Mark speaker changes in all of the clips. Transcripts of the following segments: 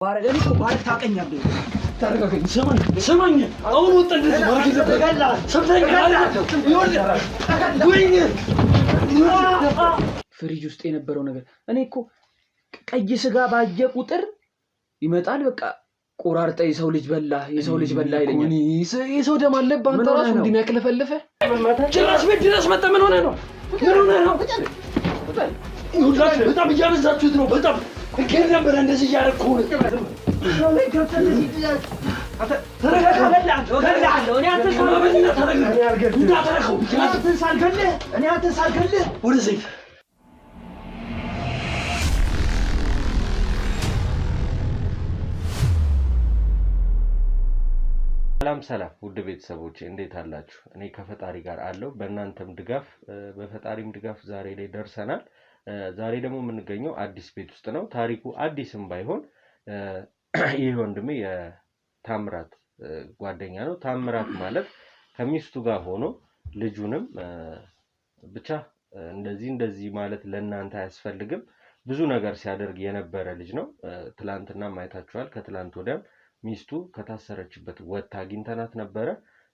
Speaker 1: ባረገኝ እኮ ማለት ታቀኛለህ።
Speaker 2: ታረጋግኝ ሰማኝ አሁን ወጣ እንደዚህ ማርክ ተገላ ሰብተኛ ወይኔ
Speaker 1: ፍሪጅ ውስጥ የነበረው ነገር እኔ እኮ ቀይ ስጋ ባየ ቁጥር ይመጣል በቃ ቆራርጠ የሰው ልጅ በላ ይለኛል።
Speaker 2: የሰው ደም አለብህ አንተ ራሱ እንደሚያክለፈልፈ
Speaker 1: ጭራሽ ቤት ድረስ መጣ። ምን ሆነ ነው?
Speaker 2: በጣም እያበዛችሁት ነው። በጣም ግን ነበር እንደዚህ እያደረኩ ነው።
Speaker 3: ሰላም ውድ ቤተሰቦቼ እንዴት አላችሁ? እኔ ከፈጣሪ ጋር አለው በእናንተም ድጋፍ በፈጣሪም ድጋፍ ዛሬ ላይ ደርሰናል። ዛሬ ደግሞ የምንገኘው አዲስ ቤት ውስጥ ነው። ታሪኩ አዲስም ባይሆን ይህ ወንድሜ የታምራት ጓደኛ ነው። ታምራት ማለት ከሚስቱ ጋር ሆኖ ልጁንም ብቻ እንደዚህ ማለት ለእናንተ አያስፈልግም ብዙ ነገር ሲያደርግ የነበረ ልጅ ነው። ትላንትና ማየታችኋል። ከትላንት ወዲያም ሚስቱ ከታሰረችበት ወጣ አግኝተናት ነበረ።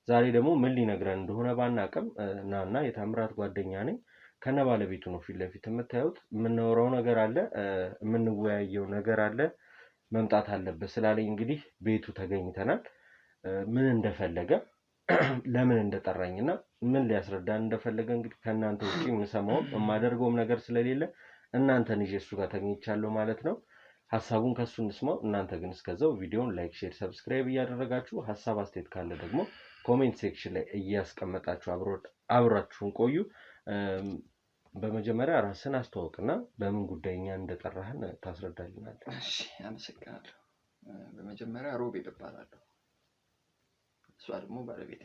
Speaker 3: ዛሬ ደግሞ ምን ሊነግረን እንደሆነ ባናቀም ናና የታምራት ጓደኛ ነኝ ከነ ባለቤቱ ነው ፊት ለፊት የምታዩት። የምናወራው ነገር አለ፣ የምንወያየው ነገር አለ፣ መምጣት አለበት ስላለኝ እንግዲህ ቤቱ ተገኝተናል። ምን እንደፈለገ ለምን እንደጠራኝና ምን ሊያስረዳን እንደፈለገ እንግዲህ ከእናንተ ውጪ የምሰማው የማደርገውም ነገር ስለሌለ እናንተን ይዤ እሱ ጋር ተገኝቻለሁ ማለት ነው። ሐሳቡን ከሱ እንስማው። እናንተ ግን እስከዛው ቪዲዮውን ላይክ፣ ሼር፣ ሰብስክራይብ እያደረጋችሁ ሐሳብ አስተያየት ካለ ደግሞ ኮሜንት ሴክሽን ላይ እያስቀመጣችሁ አብራችሁን ቆዩ። በመጀመሪያ ራስን አስተዋውቅና በምን ጉዳይኛ እንደጠራህን ታስረዳልናለህ?
Speaker 4: እሺ፣ አመሰግናለሁ። በመጀመሪያ ሮቤል እባላለሁ። እሷ ደግሞ ባለቤቴ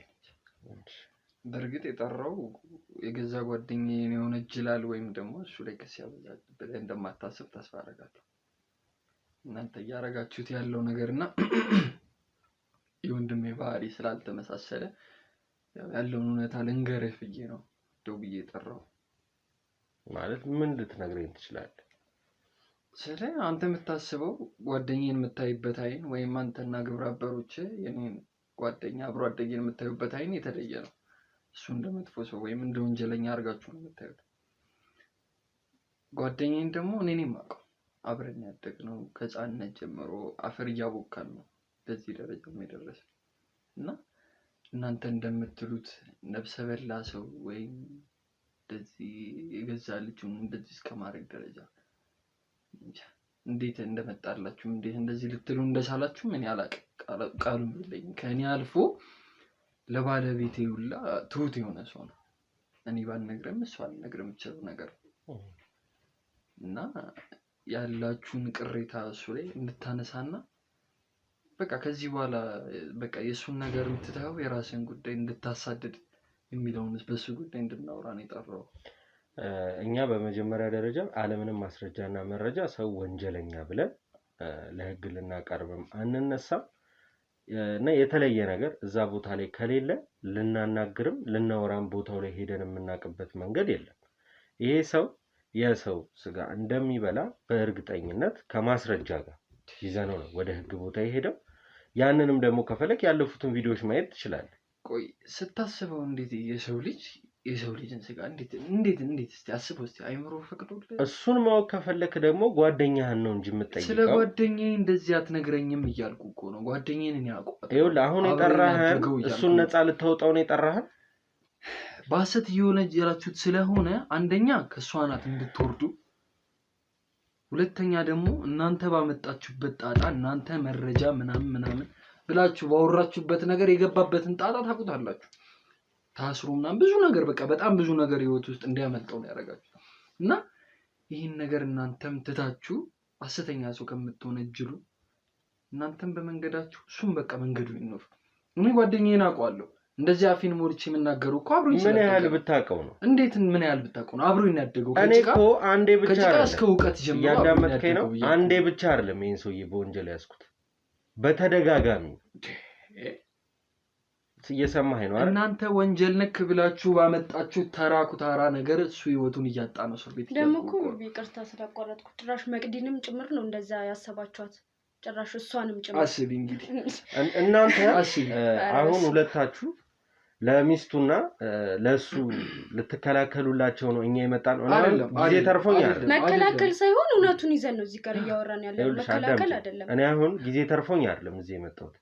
Speaker 4: ነች። በእርግጥ የጠራው የገዛ ጓደኛዬን የሆነ ይችላል ወይም ደግሞ እሱ ላይ ክስ ያበዛል ብለህ እንደማታስብ ተስፋ አደርጋለሁ። እናንተ እያረጋችሁት ያለው ነገርና የወንድሜ ባህሪ ስላልተመሳሰለ ያለውን እውነታ ልንገርህ ብዬ ነው ደውዬ የጠራው።
Speaker 3: ማለት ምን ልትነግረኝ ትችላለህ?
Speaker 4: ስለ አንተ የምታስበው ጓደኛዬን የምታይበት አይን ወይም አንተና ግብረ አበሮች የኔን ጓደኛ አብሮ አደጌን የምታዩበት አይን የተለየ ነው። እሱ እንደመጥፎ ሰው ወይም እንደ ወንጀለኛ አድርጋችሁ ነው የምታዩት። ጓደኛዬን ደግሞ እኔ ነኝ የማውቀው። አብረን ያደግነው ከህፃንነት ጀምሮ አፈር እያቦካን ነው በዚህ ደረጃ የደረሰው እና እናንተ እንደምትሉት ነፍሰ በላ ሰው ወይም እንደዚህ የገዛ ልጁን እንደዚህ እስከማድረግ ደረጃ እንዴት እንደመጣላችሁ እንዴት እንደዚህ ልትሉ እንደቻላችሁ ምን ያላቀ ቃሉን ብለኝ ከኔ አልፎ ለባለቤቴ ሁላ ትሁት የሆነ ሰው ነው። እኔ ባልነግርም እሱ አልነግርም ይችላል ነገር እና ያላችሁን ቅሬታ እሱ ላይ እንድታነሳና በቃ ከዚህ በኋላ በቃ የሱን ነገር እንትታው የራስን ጉዳይ እንድታሳድድ የሚለውን በሱ ጉዳይ እንድናወራ ነው የጠራው።
Speaker 3: እኛ በመጀመሪያ ደረጃ ዓለምንም ማስረጃና መረጃ ሰው ወንጀለኛ ብለን ለህግ ልናቀርብም አንነሳም እና የተለየ ነገር እዛ ቦታ ላይ ከሌለ ልናናግርም ልናወራም ቦታው ላይ ሄደን የምናውቅበት መንገድ የለም። ይሄ ሰው የሰው ስጋ እንደሚበላ በእርግጠኝነት ከማስረጃ ጋር ይዘነው ነው ወደ ህግ ቦታ የሄደው። ያንንም ደግሞ ከፈለክ ያለፉትን ቪዲዮዎች ማየት ትችላለህ።
Speaker 4: ቆይ ስታስበው እንዴት የሰው ልጅን ስጋ እንዴት እስቲ አስበው እስቲ አይምሮ ፈቅዶልህ?
Speaker 3: እሱን ማወቅ ከፈለክ ደግሞ ጓደኛህን ነው እንጂ የምትጠይቀው።
Speaker 4: ስለ ጓደኛዬ እንደዚህ አትነግረኝም እያልኩ እኮ ነው። ጓደኛዬን እኔ አውቀዋለሁ።
Speaker 3: ይኸውልህ አሁን የጠራህን እሱን ነፃ ልታወጣው ነው የጠራህን።
Speaker 4: ባሰት እየወነጀላችሁት ስለሆነ አንደኛ ከእሷ ናት እንድትወርዱ፣ ሁለተኛ ደግሞ እናንተ ባመጣችሁበት ጣጣ እናንተ መረጃ ምናምን ብላችሁ ባወራችሁበት ነገር የገባበትን ጣጣ ታውቁታላችሁ። ታስሩ ምናምን ብዙ ነገር በቃ በጣም ብዙ ነገር ህይወት ውስጥ እንዲያመልጠው ነው ያደረጋችሁ እና ይህን ነገር እናንተም ትታችሁ ሐሰተኛ ሰው ከምትወነጅሉ እናንተም በመንገዳችሁ እሱም በቃ መንገዱ ይኖር። እኔ ጓደኛዬን አውቀዋለሁ። እንደዚህ አፊን ሞልቼ የምናገሩ እኮ አብሮኝ
Speaker 3: ምን ያህል ብታውቀው ነው?
Speaker 4: እንዴት ምን ያህል ብታውቀው ነው? አብሮኝ ያደገው
Speaker 3: እኔ እኮ አንዴ ብቻ አይደለም
Speaker 4: እስከ እውቀት ጀምሮ
Speaker 3: ያዳመጥከኝ ነው። አንዴ ብቻ አይደለም ይሄን ሰውዬ በወንጀል ያስኩት በተደጋጋሚ እየሰማኸኝ ነው አይደል?
Speaker 4: እናንተ ወንጀል ነክ ብላችሁ ባመጣችሁ ተራኩታራ ነገር እሱ ህይወቱን እያጣ ነው። ሰው ቤት
Speaker 5: ደግሞ እኮ ይቅርታ ስላቋረጥኩ ድራሽ መቅዲንም ጭምር ነው እንደዛ ያሰባችኋት። ጭራሽ እሷንም ጭምር
Speaker 4: አስቢ እንግዲህ
Speaker 3: እናንተ
Speaker 4: አስቢ
Speaker 3: አሁን ሁለታችሁ ለሚስቱና ለሱ ልትከላከሉላቸው ነው እኛ የመጣን ነው ጊዜ ተርፎኛል
Speaker 5: መከላከል ሳይሆን እውነቱን ይዘን ነው እዚህ ጋር እያወራን ያለው መከላከል አይደለም
Speaker 3: እኔ አሁን ጊዜ ተርፎኝ አይደለም እዚህ የመጣሁት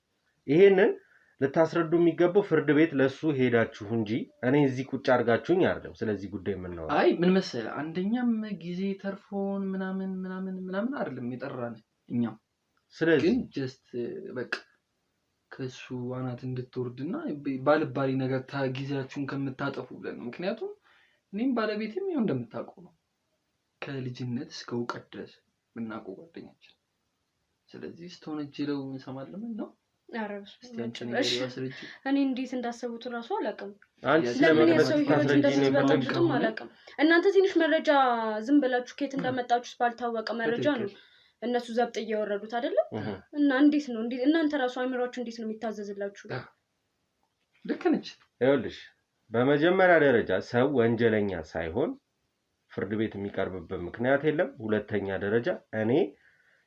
Speaker 3: ይሄንን ልታስረዱ የሚገባው ፍርድ ቤት ለሱ ሄዳችሁ እንጂ እኔ እዚህ ቁጭ አድርጋችሁኝ አይደለም ስለዚህ ጉዳይ የምናወራው
Speaker 4: አይ ምን መሰለህ አንደኛም ጊዜ ተርፎን ምናምን አይደለም የጠራን እኛም ስለዚህ ግን ጀስት በቃ ከሱ ዋናት እንድትወርድና ባልባሊ ነገር ታጊዜያችሁን ከምታጠፉ ብለን ምክንያቱም እኔም ባለቤቴም ይሁን እንደምታውቀው ነው ከልጅነት እስከ እውቀት ድረስ ምናውቀው ጓደኛችን ስለዚህ ስተሆነጅለው እንሰማለን ነው
Speaker 5: አረብስ እኔ እንዴት እንዳሰቡት ራሱ አላውቅም
Speaker 3: አንቺ ስለመግለጽ
Speaker 5: ታስረጂኝ አላውቅም እናንተ ትንሽ መረጃ ዝም ብላችሁ ከየት እንዳመጣችሁስ ባልታወቀ መረጃ ነው እነሱ ዘብጥ እያወረዱት አይደለም እና እንዴት ነው እናንተ ራሱ አእምሮአችሁ እንዴት ነው የሚታዘዝላችሁ
Speaker 4: ልክ ነች
Speaker 3: ይኸውልሽ በመጀመሪያ ደረጃ ሰው ወንጀለኛ ሳይሆን ፍርድ ቤት የሚቀርብበት ምክንያት የለም ሁለተኛ ደረጃ እኔ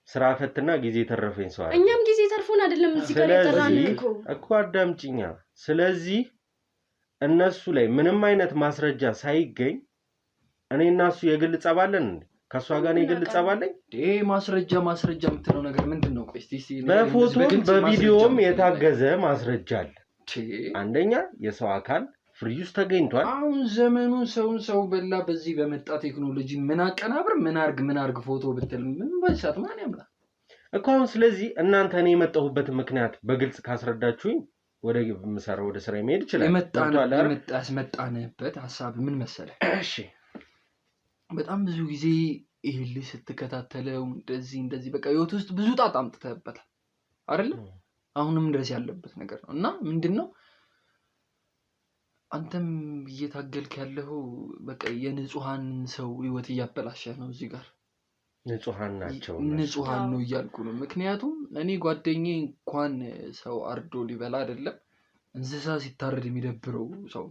Speaker 3: ስራ ፈትና ጊዜ ተረፈኝ ሰው አይደለም
Speaker 5: እኛም ጊዜ ተርፎን አይደለም እዚህ ጋር የጠራንኩ
Speaker 3: እኮ አዳምጪኛ ስለዚህ እነሱ ላይ ምንም አይነት ማስረጃ ሳይገኝ እኔና እሱ የግል ጸባለን ከሷ ጋር የግል ጸባለኝ
Speaker 4: ማስረጃ የምትለው ነገር ምንድነው ቆይ እስቲ
Speaker 3: በፎቶም በቪዲዮም የታገዘ ማስረጃ አለ አንደኛ የሰው አካል ፍሪጅ ተገኝቷል
Speaker 4: አሁን ዘመኑ ሰው በላ በዚህ በመጣ ቴክኖሎጂ ምን አቀናብር ምን አርግ ፎቶ ብትል ምን በሻት ማን ያምላ
Speaker 3: እኮ አሁን ስለዚህ እናንተ እኔ የመጣሁበት ምክንያት በግልጽ ካስረዳችሁኝ ወደ ምሰራው ወደ ስራ መሄድ ይችላል
Speaker 4: የመጣንበት ሐሳብ ምን መሰለህ እሺ በጣም ብዙ ጊዜ ይሄል ስትከታተለው እንደዚህ በቃ ህይወት ውስጥ ብዙ ጣጣ አምጥተህበታል አይደል አሁንም ድረስ ያለበት ነገር ነው እና ምንድነው አንተም እየታገልክ ያለው በቃ የንጹሃን ሰው ህይወት እያበላሸህ ነው እዚህ ጋር
Speaker 3: ንጹሃን ናቸው
Speaker 4: ንጹሃን ነው እያልኩ ነው ምክንያቱም እኔ ጓደኛዬ እንኳን ሰው አርዶ ሊበላ አይደለም እንስሳ ሲታረድ የሚደብረው ሰው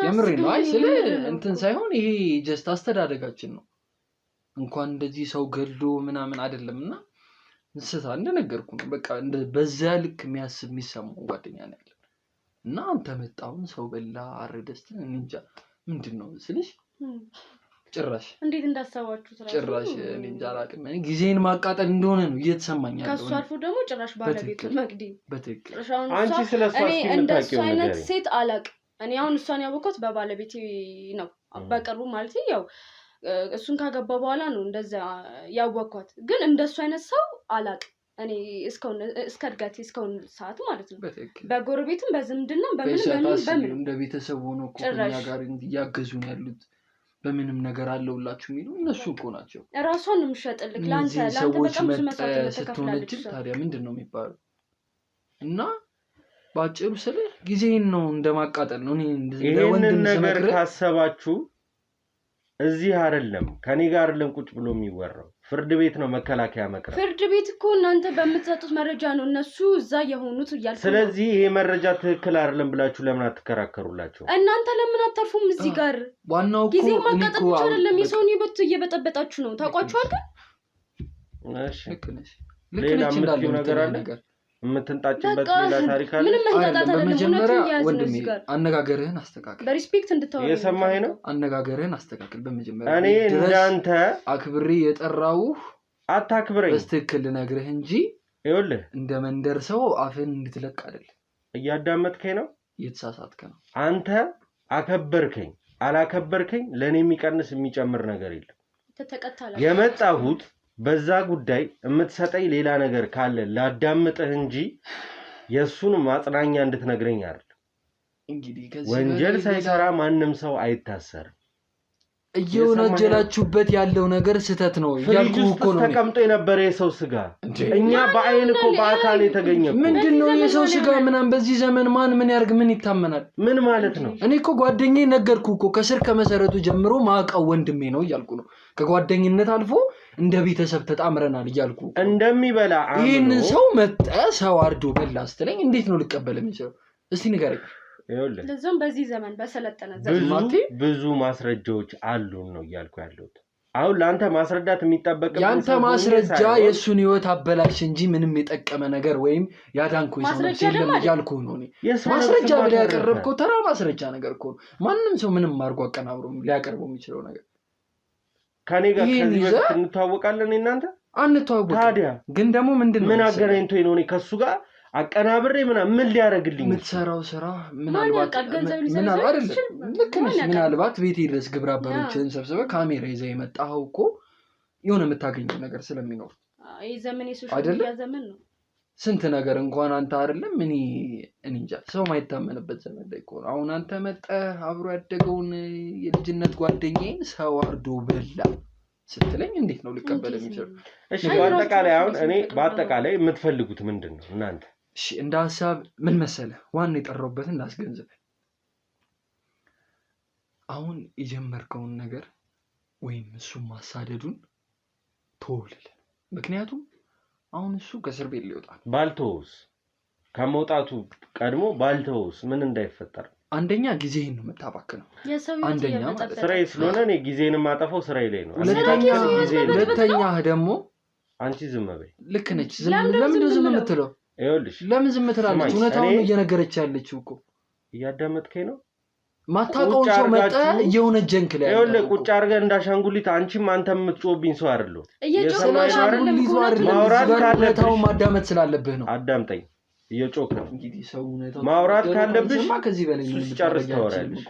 Speaker 4: የምር ነው አይስለ እንትን ሳይሆን ይሄ ጀስት አስተዳደጋችን ነው እንኳን እንደዚህ ሰው ገድሎ ምናምን አይደለምና እንስሳ እንደነገርኩ ነው በቃ በዛ ልክ የሚያስብ የሚሰማው ጓደኛ ነው ያለው እና አንተ መጣውን ሰው በላ አረደስትን እንጃ ምንድነው ስልሽ ጭራሽ
Speaker 5: እንዴት እንዳሰባችሁት
Speaker 4: ጭራሽ እንጃ አላውቅም ጊዜን ማቃጠል እንደሆነ ነው እየተሰማኝ ያለው
Speaker 5: ከሱ አልፎ ደግሞ ጭራሽ ባለቤቱ መግዲ
Speaker 4: በትክክል
Speaker 3: አንቺ ስለሷ
Speaker 5: እንደሱ አይነት ሴት አላውቅም እኔ አሁን እሷን ያወቅኩት በባለቤቴ ነው በቅርቡ ማለት ያው እሱን ካገባ በኋላ ነው እንደዛ ያወቅኳት ግን እንደሱ አይነት ሰው አላውቅም እኔ እስከ እድገቴ እስከውን ሰዓት ማለት ነው በጎረቤትም በዝምድና በምን
Speaker 4: እንደ ቤተሰብ ሆኖ ከኛ ጋር ያገዙ ነው ያሉት በምንም ነገር አለውላችሁ የሚሉ እነሱ እኮ ናቸው
Speaker 5: ራሷን ነው የምትሸጥልክ ላንተ በጣም ብዙ መስዋዕትነት ተከፍላለች
Speaker 4: ታዲያ ምንድነው የሚባለው እና ባጭሩ ስለ ጊዜን ነው እንደማቃጠል ነው እኔ
Speaker 3: እንደወንድም ነገር ካሰባችሁ እዚህ አይደለም ከኔ ጋር አይደለም ቁጭ ብሎ የሚወራው ፍርድ ቤት ነው መከላከያ መቅረብ
Speaker 5: ፍርድ ቤት እኮ እናንተ በምትሰጡት መረጃ ነው እነሱ እዛ የሆኑት ይያልኩ
Speaker 3: ስለዚህ ይሄ መረጃ ትክክል አይደለም ብላችሁ ለምን አትከራከሩላችሁ
Speaker 5: እናንተ ለምን አታርፉም እዚህ ጋር
Speaker 4: ዋናው
Speaker 5: ጊዜ ማቃጠል ብቻ አይደለም የሰውን ህይወት እየበጠበጣችሁ ነው ታውቋችኋል ግን
Speaker 3: እሺ
Speaker 4: ሌላ
Speaker 3: ምንም ነገር አለ የምትንጣጭበት ሌላ ታሪክ አለ
Speaker 5: ምንም እንጣጣታ
Speaker 4: በመጀመሪያ ወንድሜ አነጋገርህን አስተካክል
Speaker 5: በሪስፔክት እንድታወራ
Speaker 3: የሰማኸኝ ነው
Speaker 4: አነጋገርህን አስተካክል በመጀመሪያ
Speaker 3: እኔ እንዳንተ
Speaker 4: አክብሬ የጠራው
Speaker 3: አታክብረኝ
Speaker 4: በስትክክል ልነግርህ እንጂ
Speaker 3: ይኸውልህ
Speaker 4: እንደ መንደር ሰው አፍን እንድትለቅ አይደል
Speaker 3: እያዳመጥከኝ ነው
Speaker 4: እየተሳሳትከ ነው
Speaker 3: አንተ አከበርከኝ አላከበርከኝ ለኔ የሚቀንስ የሚጨምር ነገር የለም
Speaker 5: ተተቀጣላ
Speaker 3: የመጣሁት በዛ ጉዳይ የምትሰጠኝ ሌላ ነገር ካለ ላዳምጥህ እንጂ የሱን ማጽናኛ እንድትነግረኝ አይደል
Speaker 4: እንግዲህ
Speaker 3: ወንጀል ሳይሰራ ማንንም ሰው አይታሰርም
Speaker 4: እየወነጀላችሁበት ያለው ነገር ስተት ነው ያልኩ እኮ ነው
Speaker 3: ተቀምጦ የነበረ የሰው ስጋ እኛ በአይን እኮ በአካል የተገኘው
Speaker 4: ምንድነው የሰው ስጋ ምናም በዚህ ዘመን ማን ምን ያርግ ምን ይታመናል
Speaker 3: ምን ማለት ነው
Speaker 4: እኔ እኮ ጓደኛዬ ነገርኩ እኮ ከስር ከመሰረቱ ጀምሮ ማቀው ወንድሜ ነው እያልኩ ነው ከጓደኝነት አልፎ እንደ ቤተሰብ ተጣምረናል እያልኩ
Speaker 3: እንደሚበላ
Speaker 4: ይሄን ሰው መጣ ሰው አርዶ በላ አስተለኝ እንዴት ነው ልቀበል የሚችለው እስቲ ንገረኝ
Speaker 3: ይኸውልህ
Speaker 5: ለዛም በዚህ ዘመን በሰለጠነ ዘመን
Speaker 3: ብዙ ማስረጃዎች አሉን ነው እያልኩ ያለሁት አሁን ለአንተ ማስረዳት የሚጠበቅብህ
Speaker 1: ያንተ ማስረጃ የሱን ህይወት አበላሽ እንጂ ምንም የጠቀመ ነገር ወይም ያዳንኩ ሰውነት የለም እያልኩ ነው እኔ ማስረጃ ብለህ ያቀረብከው ተራ ማስረጃ ነገር እኮ ማንም ሰው ምንም አድርጎ አቀናብሮ ሊያቀርበው የሚችለው ነገር
Speaker 3: ከኔ ጋር ከዚህ በፊት እንተዋወቃለን እናንተ
Speaker 1: አንተዋወቅ ታዲያ ግን ደግሞ ምንድነው
Speaker 3: ምን አገናኝቶኝ ነው እኔ ከሱ ጋር አቀናብሬ ምን ሊያረግልኝ
Speaker 1: የምትሰራው ስራ ምናልባት ምናልባት ቤት ድረስ ግብረ አበሮችን ሰብስበህ ካሜራ ይዘህ የመጣኸው እኮ የሆነ የምታገኘው ነገር ስለሚኖር
Speaker 5: አይ ዘመን የሶሻል ሚዲያ ዘመን ነው
Speaker 1: ስንት ነገር እንኳን አንተ አይደለም እኔ እንጃ ሰው ማይታመንበት ዘመን ላይ እኮ አሁን አንተ መጣህ አብሮ ያደገውን የልጅነት ጓደኛዬን ሰው አርዶ በላ ስትለኝ እንዴት ነው ልቀበል የሚችለው?
Speaker 3: እሺ በአጠቃላይ አሁን እኔ በአጠቃላይ የምትፈልጉት ምንድነው እናንተ?
Speaker 1: እሺ እንደ ሐሳብ ምን መሰለህ ዋን የጠራውበትን እንዳስገንዘብ አሁን የጀመርከውን ነገር ወይም እሱ ማሳደዱን ተወልል ምክንያቱም አሁን እሱ ከእስር ቤት ሊወጣ
Speaker 3: ባልተውስ ከመውጣቱ ቀድሞ ባልተውስ ምን እንዳይፈጠር
Speaker 1: አንደኛ ጊዜህን ነው የምታባክነው አንደኛ
Speaker 3: ስራዬ ስለሆነ እኔ ጊዜን ማጠፋው ስራዬ ላይ ነው
Speaker 1: ሁለተኛ ደግሞ
Speaker 3: አንቺ ዝም በይ
Speaker 1: ልክ ነች ለምን ዝም የምትለው
Speaker 3: ይኸውልሽ
Speaker 1: ለምን ዝም ትላለች እውነታውን እየነገረች ያለችው እኮ
Speaker 3: እያዳመጥከኝ ነው
Speaker 1: ማታውቀውን ሰው መጣ የሆነ ጀንክ ላይ
Speaker 3: ይኸውልህ ቁጭ አድርገህ እንዳሻንጉሊት አንቺም አንተም የምትጮህብኝ ሰው አይደለሁ
Speaker 1: የሰማሻንጉሊት ማውራት ካለታው ማዳመጥ ስላለብህ ነው አዳምጠኝ
Speaker 3: እየጮክ ነው
Speaker 1: እንግዲህ ሰው እውነታው
Speaker 3: ማውራት ካለብሽ
Speaker 1: ከዚህ በላይ
Speaker 3: ምን ጨርስ ታወራለሽ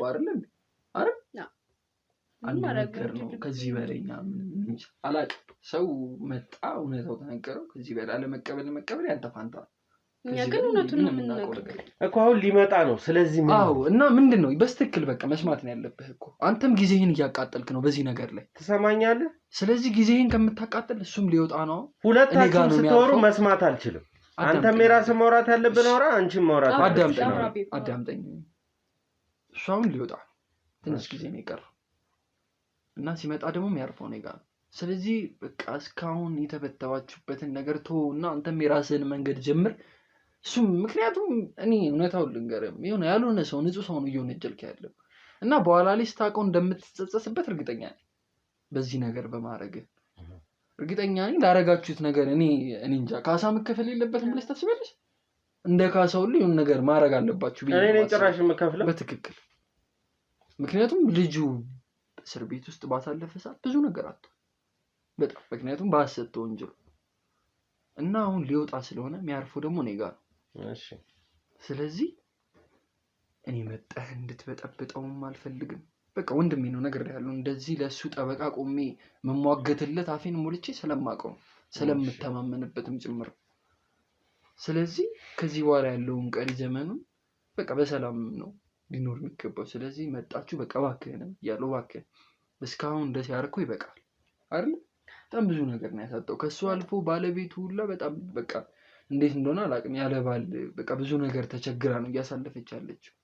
Speaker 1: አንደኛው ነው ከዚህ በላይኛ ምን አላቅ ሰው መጣ እውነታው ተነገረው ከዚህ በላይ ለመቀበል ያንተ ፋንታ
Speaker 5: እኛ ግን እውነቱን ነው የምንነግረው
Speaker 3: እኮ አሁን ሊመጣ ነው ስለዚህ ምን
Speaker 1: አዎ እና ምንድነው በስትክክል በቃ መስማት ነው ያለብህ እኮ አንተም ጊዜህን እያቃጠልክ ነው በዚህ ነገር ላይ
Speaker 3: ትሰማኛለህ
Speaker 1: ስለዚህ ጊዜህን ከምታቃጥል እሱም ሊወጣ ነው
Speaker 3: ሁለታችሁም ስትወሩ መስማት አልችልም አንተም የራስህ ማውራት ያለብን አውራ አንቺም ማውራት
Speaker 1: አዳምጠኝ እሷውን ሊወጣ ትንሽ ጊዜ ነው የቀረው እና ሲመጣ ደግሞ የሚያርፈው ነው ጋር ስለዚህ በቃ እስካሁን የተበተባችሁበትን ነገር ተውና አንተም የራስህን መንገድ ጀምር እሱም ምክንያቱም እኔ እውነታውን ልንገርም ይሁን ያልሆነ ሰው ንጹህ ሰው ነው እየወነጀልክ ያለው እና በኋላ ላይ ስታውቀው እንደምትጸጸስበት እርግጠኛ ነኝ በዚህ ነገር በማድረግ እርግጠኛ ነኝ ላረጋችሁት ነገር እኔ እንጃ ካሳ መከፈል የለበትም ብለሽ ታስቢያለሽ እንደ ካሳው ሁሉ የሆነ ነገር ማድረግ አለባችሁ
Speaker 3: እኔ ነኝ ጭራሽ የምከፍለው
Speaker 1: በትክክል ምክንያቱም ልጁ እስር ቤት ውስጥ ባሳለፈ ሰዓት ብዙ ነገር አጥቷል በጣም ምክንያቱም ባሰተ ወንጀል እና አሁን ሊወጣ ስለሆነ የሚያርፈው ደግሞ እኔ ጋር
Speaker 3: እሺ
Speaker 1: ስለዚህ እኔ መጣህ እንድትበጠብጠውም አልፈልግም በቃ ወንድሜ ነው ነገር ያለው እንደዚህ ለሱ ጠበቃ ቆሜ መሟገትለት አፌን ሞልቼ ስለማቀው ስለምተማመንበትም ጭምር ስለዚህ ከዚህ በኋላ ያለውን ቀሪ ዘመኑን በቃ በሰላም ነው ሊኖር የሚገባው ስለዚህ መጣችሁ በቃ ባከነም ያለው ባከነ እስካሁን እንደዚህ ያርኩ ይበቃል አይደል በጣም ብዙ ነገር ነው ያሳጣው ከሱ አልፎ ባለቤቱ ሁላ በጣም በቃ እንዴት እንደሆነ አላቅም ያለባል በቃ ብዙ ነገር ተቸግራ ነው ያሳለፈች ያለችው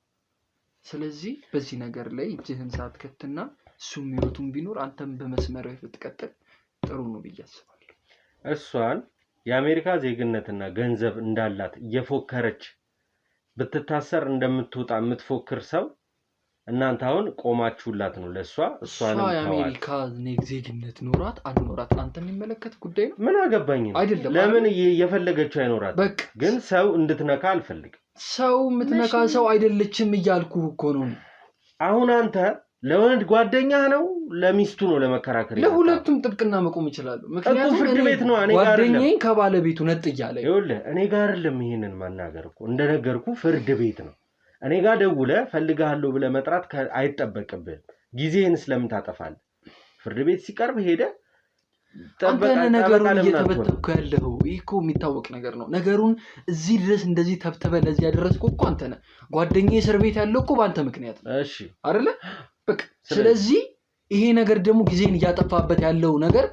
Speaker 1: ስለዚህ በዚህ ነገር ላይ እጅህን ሳትከትና እሱም ህይወቱን ቢኖር አንተም በመስመር ብትቀጥል ጥሩ ነው ብዬ አስባለሁ
Speaker 3: እሷን የአሜሪካ ዜግነትና ገንዘብ እንዳላት እየፎከረች ብትታሰር እንደምትወጣ የምትፎክር ሰው እናንተ አሁን ቆማችሁላት ነው ለሷ እሷንም
Speaker 1: የአሜሪካ ዜግነት ኖራት አልኖራት አንተ የሚመለከት ጉዳይ ነው
Speaker 3: ምን አገባኝ
Speaker 1: አይደለም
Speaker 3: ለምን እየፈለገችው አይኖራት ግን ሰው እንድትነካ አልፈልግም
Speaker 1: ሰው ምትነካ ሰው አይደለችም እያልኩ እኮ ነው
Speaker 3: አሁን አንተ ለወንድ ጓደኛ ነው ለሚስቱ ነው ለመከራከር
Speaker 1: ለሁለቱም ጥብቅና መቆም ይችላል
Speaker 3: ምክንያቱም ፍርድ ቤት ነው እኔ ጋር
Speaker 1: ጓደኛዬ ከባለቤቱ ነጥ ይያለ
Speaker 3: ይኸውልህ እኔ ጋር አይደለም ይሄንን ማናገር እኮ እንደነገርኩ ፍርድ ቤት ነው እኔ ጋር ደውለህ ፈልጋለሁ ብለህ መጥራት አይጠበቅብህም ጊዜህን ስለምን ታጠፋለህ ፍርድ ቤት ሲቀርብ ሄደ
Speaker 1: አንተ ነገሩን እየተበተብኩ ያለው ይሄኮ የሚታወቅ ነገር ነው ነገሩን እዚህ ድረስ እንደዚህ ተብተበ ለዚህ ያደረስኩ እኮ አንተ ነህ ጓደኛዬ እስር ቤት ያለው እኮ ባንተ ምክንያት ነው
Speaker 3: እሺ
Speaker 1: አይደለ በቃ ስለዚህ ይሄ ነገር ደግሞ ጊዜን እያጠፋበት ያለው ነገር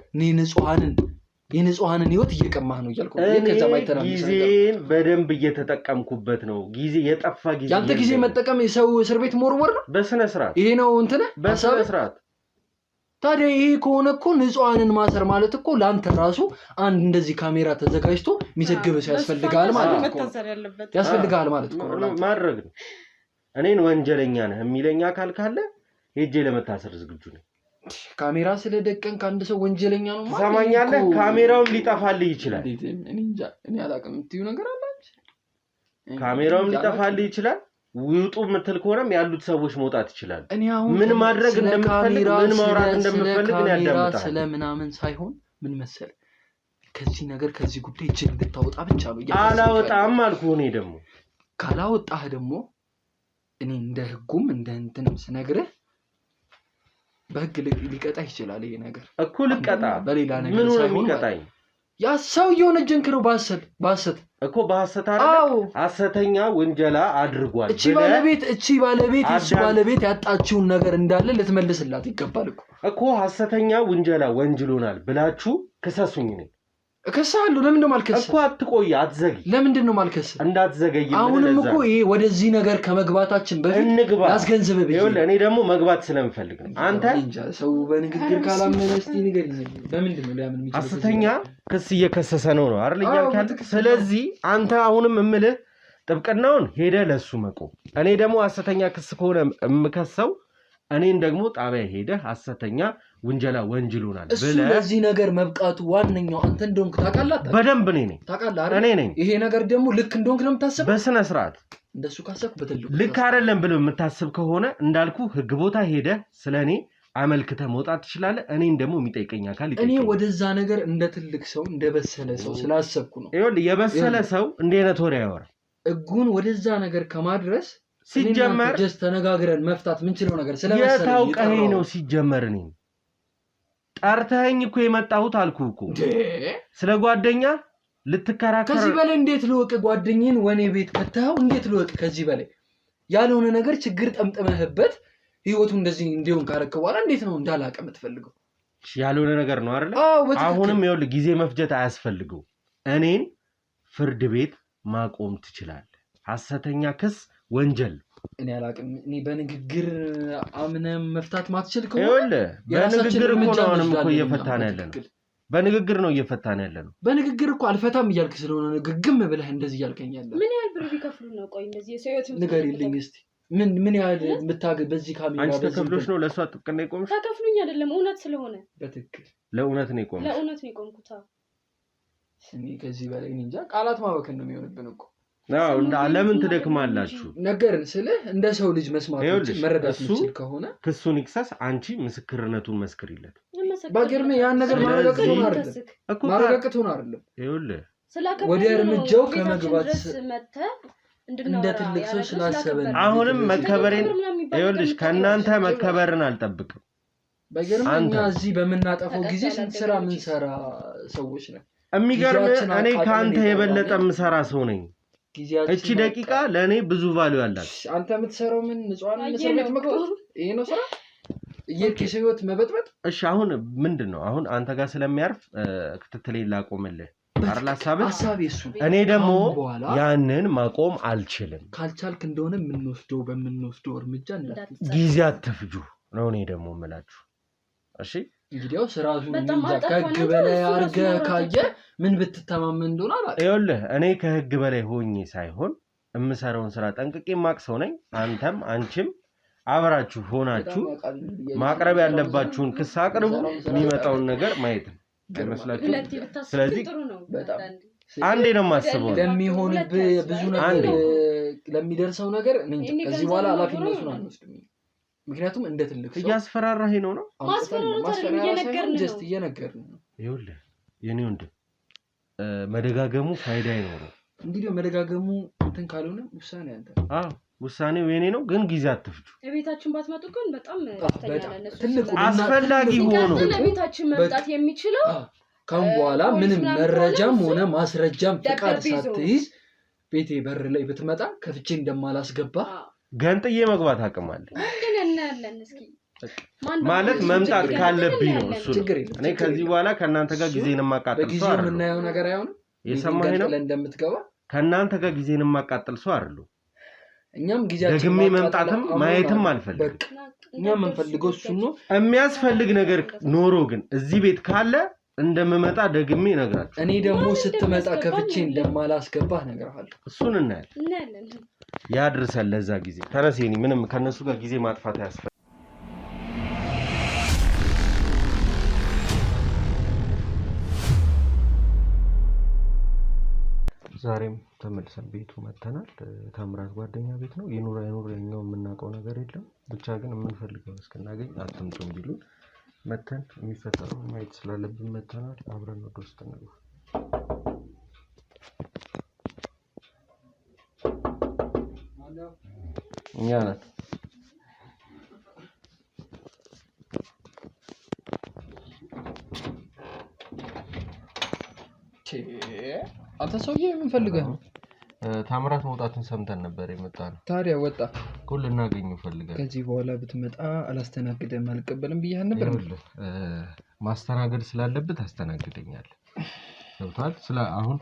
Speaker 1: የንጹሃንን ህይወት እየቀማህ ነው እያልኩ ነው ከዛ ማይተራ
Speaker 3: ጊዜን በደንብ እየተጠቀምኩበት ነው ጊዜ የጠፋ ጊዜ
Speaker 1: ያንተ ጊዜ መጠቀም የሰው እስር ቤት ሞርወር ነው
Speaker 3: በስነ ስርዓት
Speaker 1: ይሄ ነው እንትን
Speaker 3: በስነ ስርዓት
Speaker 1: ታዲያ ይሄ ከሆነ እኮ ንጹሃንን ማሰር ማለት እኮ ላንተ ራሱ አንድ እንደዚህ ካሜራ ተዘጋጅቶ የሚዘግብ ሰው ያስፈልጋል ማለት ነው ያስፈልጋል ማለት ነው
Speaker 3: ማድረግ ነው እኔን ወንጀለኛ ነህ የሚለኛ አካል ካለ ሄጄ ለመታሰር ዝግጁ ነኝ
Speaker 1: ካሜራ ስለደቀን ከአንድ ሰው ወንጀለኛ ነው ማለት
Speaker 3: ሰማኛለህ ካሜራውም ሊጠፋልህ ይችላል
Speaker 1: እኔ እንጃ እኔ አላውቅም እንትዩ ነገር አላች
Speaker 3: ካሜራውም ሊጠፋልህ ይችላል ውጡ ምትል ከሆነም ያሉት ሰዎች መውጣት ይችላል
Speaker 1: እኔ አሁን
Speaker 3: ምን ማድረግ እንደምትፈልግ ምን ማውራት እንደምትፈልግ ነው ያዳምጣል
Speaker 1: ስለምናምን ሳይሆን ምን መሰለ ከዚህ ነገር ከዚህ ጉዳይ እጅን እንድታወጣ ብቻ ነው
Speaker 3: አላወጣም አልኩህ እኔ ደግሞ
Speaker 1: ካላወጣህ ደግሞ እኔ እንደ ህጉም እንደ እንትንም ስነግርህ በህግ ሊቀጣ ይችላል ይሄ ነገር
Speaker 3: እኮ ልቀጣ
Speaker 1: በሌላ ነገር
Speaker 3: ምን ነው
Speaker 1: ሳይሆን
Speaker 3: የሚቀጣኝ
Speaker 1: ያ ሰው የሆነ ጀንክረው ባሰት
Speaker 3: እኮ በሐሰት አይደል ሐሰተኛ ወንጀላ አድርጓል
Speaker 1: እቺ ባለቤት እሱ ባለቤት ያጣችውን ነገር እንዳለ ልትመልስላት ይገባል
Speaker 3: እኮ ሐሰተኛ ወንጀላ ወንጅሎናል ብላችሁ ክሰሱኝ ነኝ
Speaker 1: እከሳለሁ ለምን እንደማልከስ
Speaker 3: እኮ አትቆይ አትዘጊ
Speaker 1: ለምን እንደማልከስ
Speaker 3: እንዳትዘገይ
Speaker 1: አሁንም እኮ ይሄ ወደዚህ ነገር ከመግባታችን በፊት ያስገንዘበ ቢሆን
Speaker 3: ይኸውልህ እኔ ደግሞ መግባት ስለምፈልግ ነው አንተ
Speaker 1: እንጃ ሰው በንግግር ካላመነ እስቲ ንገሪኝ ለምንድን ነው ሊያምን የሚችለው
Speaker 3: ሐሰተኛ ክስ እየከሰሰ ነው አይደል ይያልካል ስለዚህ አንተ አሁንም እምልህ ጥብቅናውን ሄደ ለሱ መቆም እኔ ደግሞ ሐሰተኛ ክስ ከሆነ እምከሰው እኔን ደግሞ ጣቢያ ሄደ ሐሰተኛ ወንጀላ ወንጅሎናል
Speaker 1: ብለ ስለዚህ ነገር መብቃቱ ዋንኛው አንተ እንደሆንክ ታውቃለህ
Speaker 3: በደንብ ነኝ
Speaker 1: ታውቃለህ አይደል
Speaker 3: እኔ ነኝ
Speaker 1: ይሄ ነገር ደግሞ ልክ እንደሆንክ ነው የምታስበው
Speaker 3: በስነ ስርዓት
Speaker 1: እንደሱ ካሰብክ በትልቁ
Speaker 3: ልክ አይደለም ብለው የምታስብ ከሆነ እንዳልኩ ህግ ቦታ ሄደ ስለኔ አመልክተ መውጣት ትችላለህ እኔን ደግሞ የሚጠይቀኝ አካል ይጠይቀኝ
Speaker 1: እኔ ወደዛ ነገር እንደ ትልቅ ሰው እንደ በሰለ ሰው ስላሰብኩ ነው
Speaker 3: ይኸውልህ የበሰለ ሰው እንዴት ወሬ ያወራ
Speaker 1: እጉን ወደዛ ነገር ከማድረስ
Speaker 3: ሲጀመር
Speaker 1: ጀስት ተነጋግረን መፍታት ምን ችለው ነገር ስለመሰለኝ
Speaker 3: የታውቀኝ ነው ሲጀመር እኔ ጠርተኸኝ እኮ የመጣሁት አልኩህ እኮ ስለ ጓደኛ ልትከራከር
Speaker 1: ከዚህ በላይ እንዴት ልወቅ ጓደኛዬን ወኔ ቤት ከተው እንዴት ልወቅ ከዚህ በላይ ያልሆነ ነገር ችግር ጠምጥመህበት ህይወቱ እንደዚህ እንዲሆን ካረከ በኋላ እንዴት ነው እንዳላቀ የምትፈልገው
Speaker 3: ያልሆነ ነገር ነው አይደል አሁንም ይኸውልህ ጊዜ መፍጀት አያስፈልገው እኔን ፍርድ ቤት ማቆም ትችላለህ ሐሰተኛ ክስ ወንጀል
Speaker 1: እኔ አላቅም እኔ በንግግር አምነም መፍታት ማትችል ከሆነ
Speaker 3: ይኸውልህ በንግግር እኮ ነው አሁንም እኮ እየፈታን ያለነው በንግግር ነው እየፈታን ያለነው
Speaker 1: በንግግር እኮ አልፈታም እያልክ ስለሆነ ግግም ብለህ እንደዚህ እያልከኝ ያለ
Speaker 5: ምን ያህል ብር ቢከፍሉ ነው ቆይ እንደዚህ የሰውየት
Speaker 1: ንገሪልኝ እስቲ ምን ያህል የምታገ በዚህ ካሜራ
Speaker 3: አንቺ ተከፍሎሽ ነው ለሷ ጥብቅና ይቆምሽ
Speaker 5: ተከፍሉኝ አይደለም እውነት ስለሆነ
Speaker 1: በትክክል
Speaker 3: ለእውነት ነው ይቆምሽ
Speaker 5: ለእውነት ነው ይቆምኩታ
Speaker 1: እኔ ከዚህ በላይ እንጃ ቃላት ማበከን ነው የሚሆንብን እኮ
Speaker 3: አዎ ለምን ትደክማላችሁ
Speaker 1: ነገርን ስለ እንደ ሰው ልጅ መስማት መረዳት ምችል ከሆነ
Speaker 3: ክሱን ይክሰስ አንቺ ምስክርነቱን መስክሪለት
Speaker 1: ባገርም ያን ነገር ማረጋገጥ ሆነ አይደለም
Speaker 3: ይኸውልህ
Speaker 1: ወደ እርምጃው ከመግባት
Speaker 5: መተ
Speaker 1: እንደ ትልቅ ሰው ስላሰበን
Speaker 3: አሁንም መከበሬን ይኸውልሽ ከናንተ መከበርን አልጠብቅም
Speaker 1: ባገርም እኛ እዚህ በመናጠፈው ጊዜ ስንሰራ ምንሰራ ሰዎች ነን
Speaker 3: የሚገርም እኔ ካንተ የበለጠ ምሰራ ሰው ነኝ እቺ ደቂቃ ለኔ ብዙ ቫልዩ አላት
Speaker 1: አንተ የምትሰራው ምን ንጹሃን መስራት መክተት ይሄ ነው ስራ የከሰውት መበጥበጥ
Speaker 3: እሺ አሁን ምንድነው አሁን አንተ ጋር ስለሚያርፍ ክትትሌን ላቆምልህ አርላ ሐሳብ
Speaker 1: እሱ
Speaker 3: እኔ ደግሞ ያንን ማቆም አልችልም
Speaker 1: ካልቻልክ እንደሆነ በምንወስደው እርምጃ
Speaker 3: ጊዜ አትፍጁ ነው እኔ ደግሞ እምላችሁ እሺ
Speaker 1: እንግዲያው ስራዙ ከህግ በላይ አርገ ካየ ምን ብትተማመን እንደሆነ አላውቅም
Speaker 3: ይኸውልህ እኔ ከህግ በላይ ሆኜ ሳይሆን የምሰራውን ስራ ጠንቅቄ ማቅሰው ነኝ አንተም አንቺም አብራችሁ ሆናችሁ ማቅረብ ያለባችሁን ክስ አቅርቡ የሚመጣውን ነገር ማየት ነው አይመስላችሁ ስለዚህ አንዴ ነው ማስበው
Speaker 1: ለሚሆንብህ ብዙ ነገር ለሚደርሰው ነገር ከዚህ በኋላ ኃላፊነቱን አንወስድም ምክንያቱም እንደ ትልቅ ሰው
Speaker 3: እያስፈራራህ ነው
Speaker 1: ጀስት እየነገርን ነው
Speaker 3: ይኸውልህ የኔ ወንድም መደጋገሙ ፋይዳ አይኖረው
Speaker 1: እንግዲህ መደጋገሙ እንትን ካልሆነ ውሳኔ አንተ
Speaker 3: ውሳኔው የኔ ነው ግን ጊዜ አትፍጁ
Speaker 5: ለቤታችን ባትመጡ ግን በጣም
Speaker 3: አስፈላጊ ሆኖ
Speaker 5: ለቤታችን መምጣት የሚችለው
Speaker 1: ካሁን በኋላ ምንም መረጃም ሆነ ማስረጃም ፍቃድ ሳትይዝ ቤቴ በር ላይ ብትመጣ ከፍቼ እንደማላስገባ
Speaker 3: ገንጥዬ መግባት አቅም አለ ማለት መምጣት ካለብኝ ነው እሱ እኔ ከዚህ በኋላ ከናንተ ጋር ጊዜን ማቃጠል ሰው አይደለም
Speaker 1: በጊዜው የምናየው ነገር አይሆንም
Speaker 3: የሰማኸኝ ነው
Speaker 1: እንደምትገባ
Speaker 3: ከናንተ ጋር ጊዜን ማቃጠል ሰው አይደለም
Speaker 1: እኛም ጊዜያችን
Speaker 3: ደግሜ መምጣትም ማየትም አልፈልግም
Speaker 1: እኛም እንፈልገው እሱ ነው
Speaker 3: የሚያስፈልግ ነገር ኖሮ ግን እዚህ ቤት ካለ እንደምመጣ ደግሜ እነግራችሁ
Speaker 1: እኔ ደግሞ ስትመጣ ከፍቼ እንደማላስገባህ እነግርሃለሁ
Speaker 3: እሱን እናያለን ያድርሰን ለዛ ጊዜ ተነሴኒ ምንም ከነሱ ጋር ጊዜ ማጥፋት ያስፈልጋል ዛሬም ተመልሰን ቤቱ መተናል። ታምራት ጓደኛ ቤት ነው። ይኑር አይኑር የኛው የምናውቀው ነገር የለም። ብቻ ግን የምንፈልገው እስክናገኝ አትምጡም ቢሉን መተን የሚፈጠረው ማየት ስላለብን መተናል። አብረን ወደ ውስጥ እንግባ። እኛ ነን።
Speaker 1: አንተ ሰውዬ ምን ፈልገህ ነው?
Speaker 3: ታምራት መውጣቱን ሰምተን ነበር የመጣነው።
Speaker 1: ታዲያ ወጣ
Speaker 3: እኮ ልናገኘው ፈልገን።
Speaker 1: ከዚህ በኋላ ብትመጣ አላስተናግደም አልቀበልም ብዬሽ ነበር።
Speaker 3: ማስተናገድ ስላለብህ ታስተናግደኛለህ። ገብቶሃል? አሁን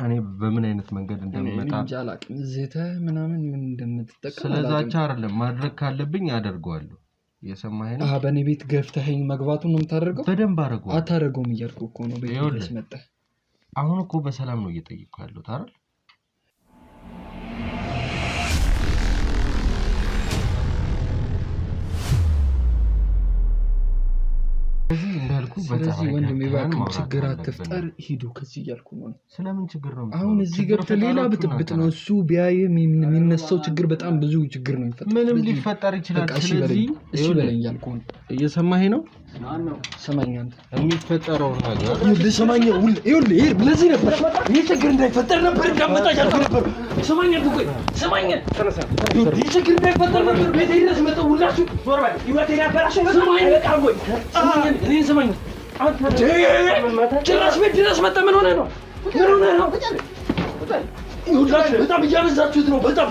Speaker 3: እኔ በምን አይነት መንገድ እንደምመጣ
Speaker 1: እንጃ አላውቅም። ዝተህ ምናምን ምን እንደምትጠቀም
Speaker 3: ስለዛቻ አይደለም። ማድረግ ካለብኝ አደርገዋለሁ። የሰማኸኝ ነው?
Speaker 1: በእኔ ቤት ገፍተኸኝ መግባቱን ነው የምታደርገው?
Speaker 3: በደንብ አደርገዋለሁ።
Speaker 1: አታደርገውም እያልኩ እኮ ነው። ቤት ድረስ መጣህ።
Speaker 3: አሁን እኮ በሰላም ነው እየጠየቅኩ ያለሁት አይደል? ስለዚህ እንዳልኩ
Speaker 1: ስለዚህ ወንድሜ እባክህ ችግር አትፍጠር፣ ሂዱ ከዚህ እያልኩ ነው።
Speaker 3: ስለምን ችግር ነው?
Speaker 1: አሁን እዚህ ገብተህ ሌላ ብጥብጥ ነው። እሱ ቢያይ የሚነሳው ችግር በጣም ብዙ ችግር ነው የሚፈጠረው።
Speaker 3: ምንም ሊፈጠር ይችላል። ስለዚህ
Speaker 1: እሺ በለኝ እያልኩ ነው።
Speaker 3: እየሰማኸኝ ነው?
Speaker 1: ማነው? ሰማኝ አንተ።
Speaker 3: የሚፈጠረው ነገር
Speaker 1: ይኸውልህ፣ ሰማኝ። ይኸውልህ ለዚህ ነበር ይህ ችግር እንዳይፈጠር ነበር እንዳመጣ እያልኩ ነበር። ሰማኝ አንተ። ቆይ ሰማኝ። ይህ ችግር እንዳይፈጠር ነበር ቤቴ ድረስ መጥተው ሁላችሁ ዞር በል ይወቴን ያበላሸው። ሰማኝ በቃ ቆይ ሰማኝ። እኔን ሰማኝ አንተ። ጭራሽ ቤት ድረስ መጥተህ ምን ሆነህ ነው? ምን ሆነህ ነው? ይኸውልህ በጣም እያበዛችሁት ነው። በጣም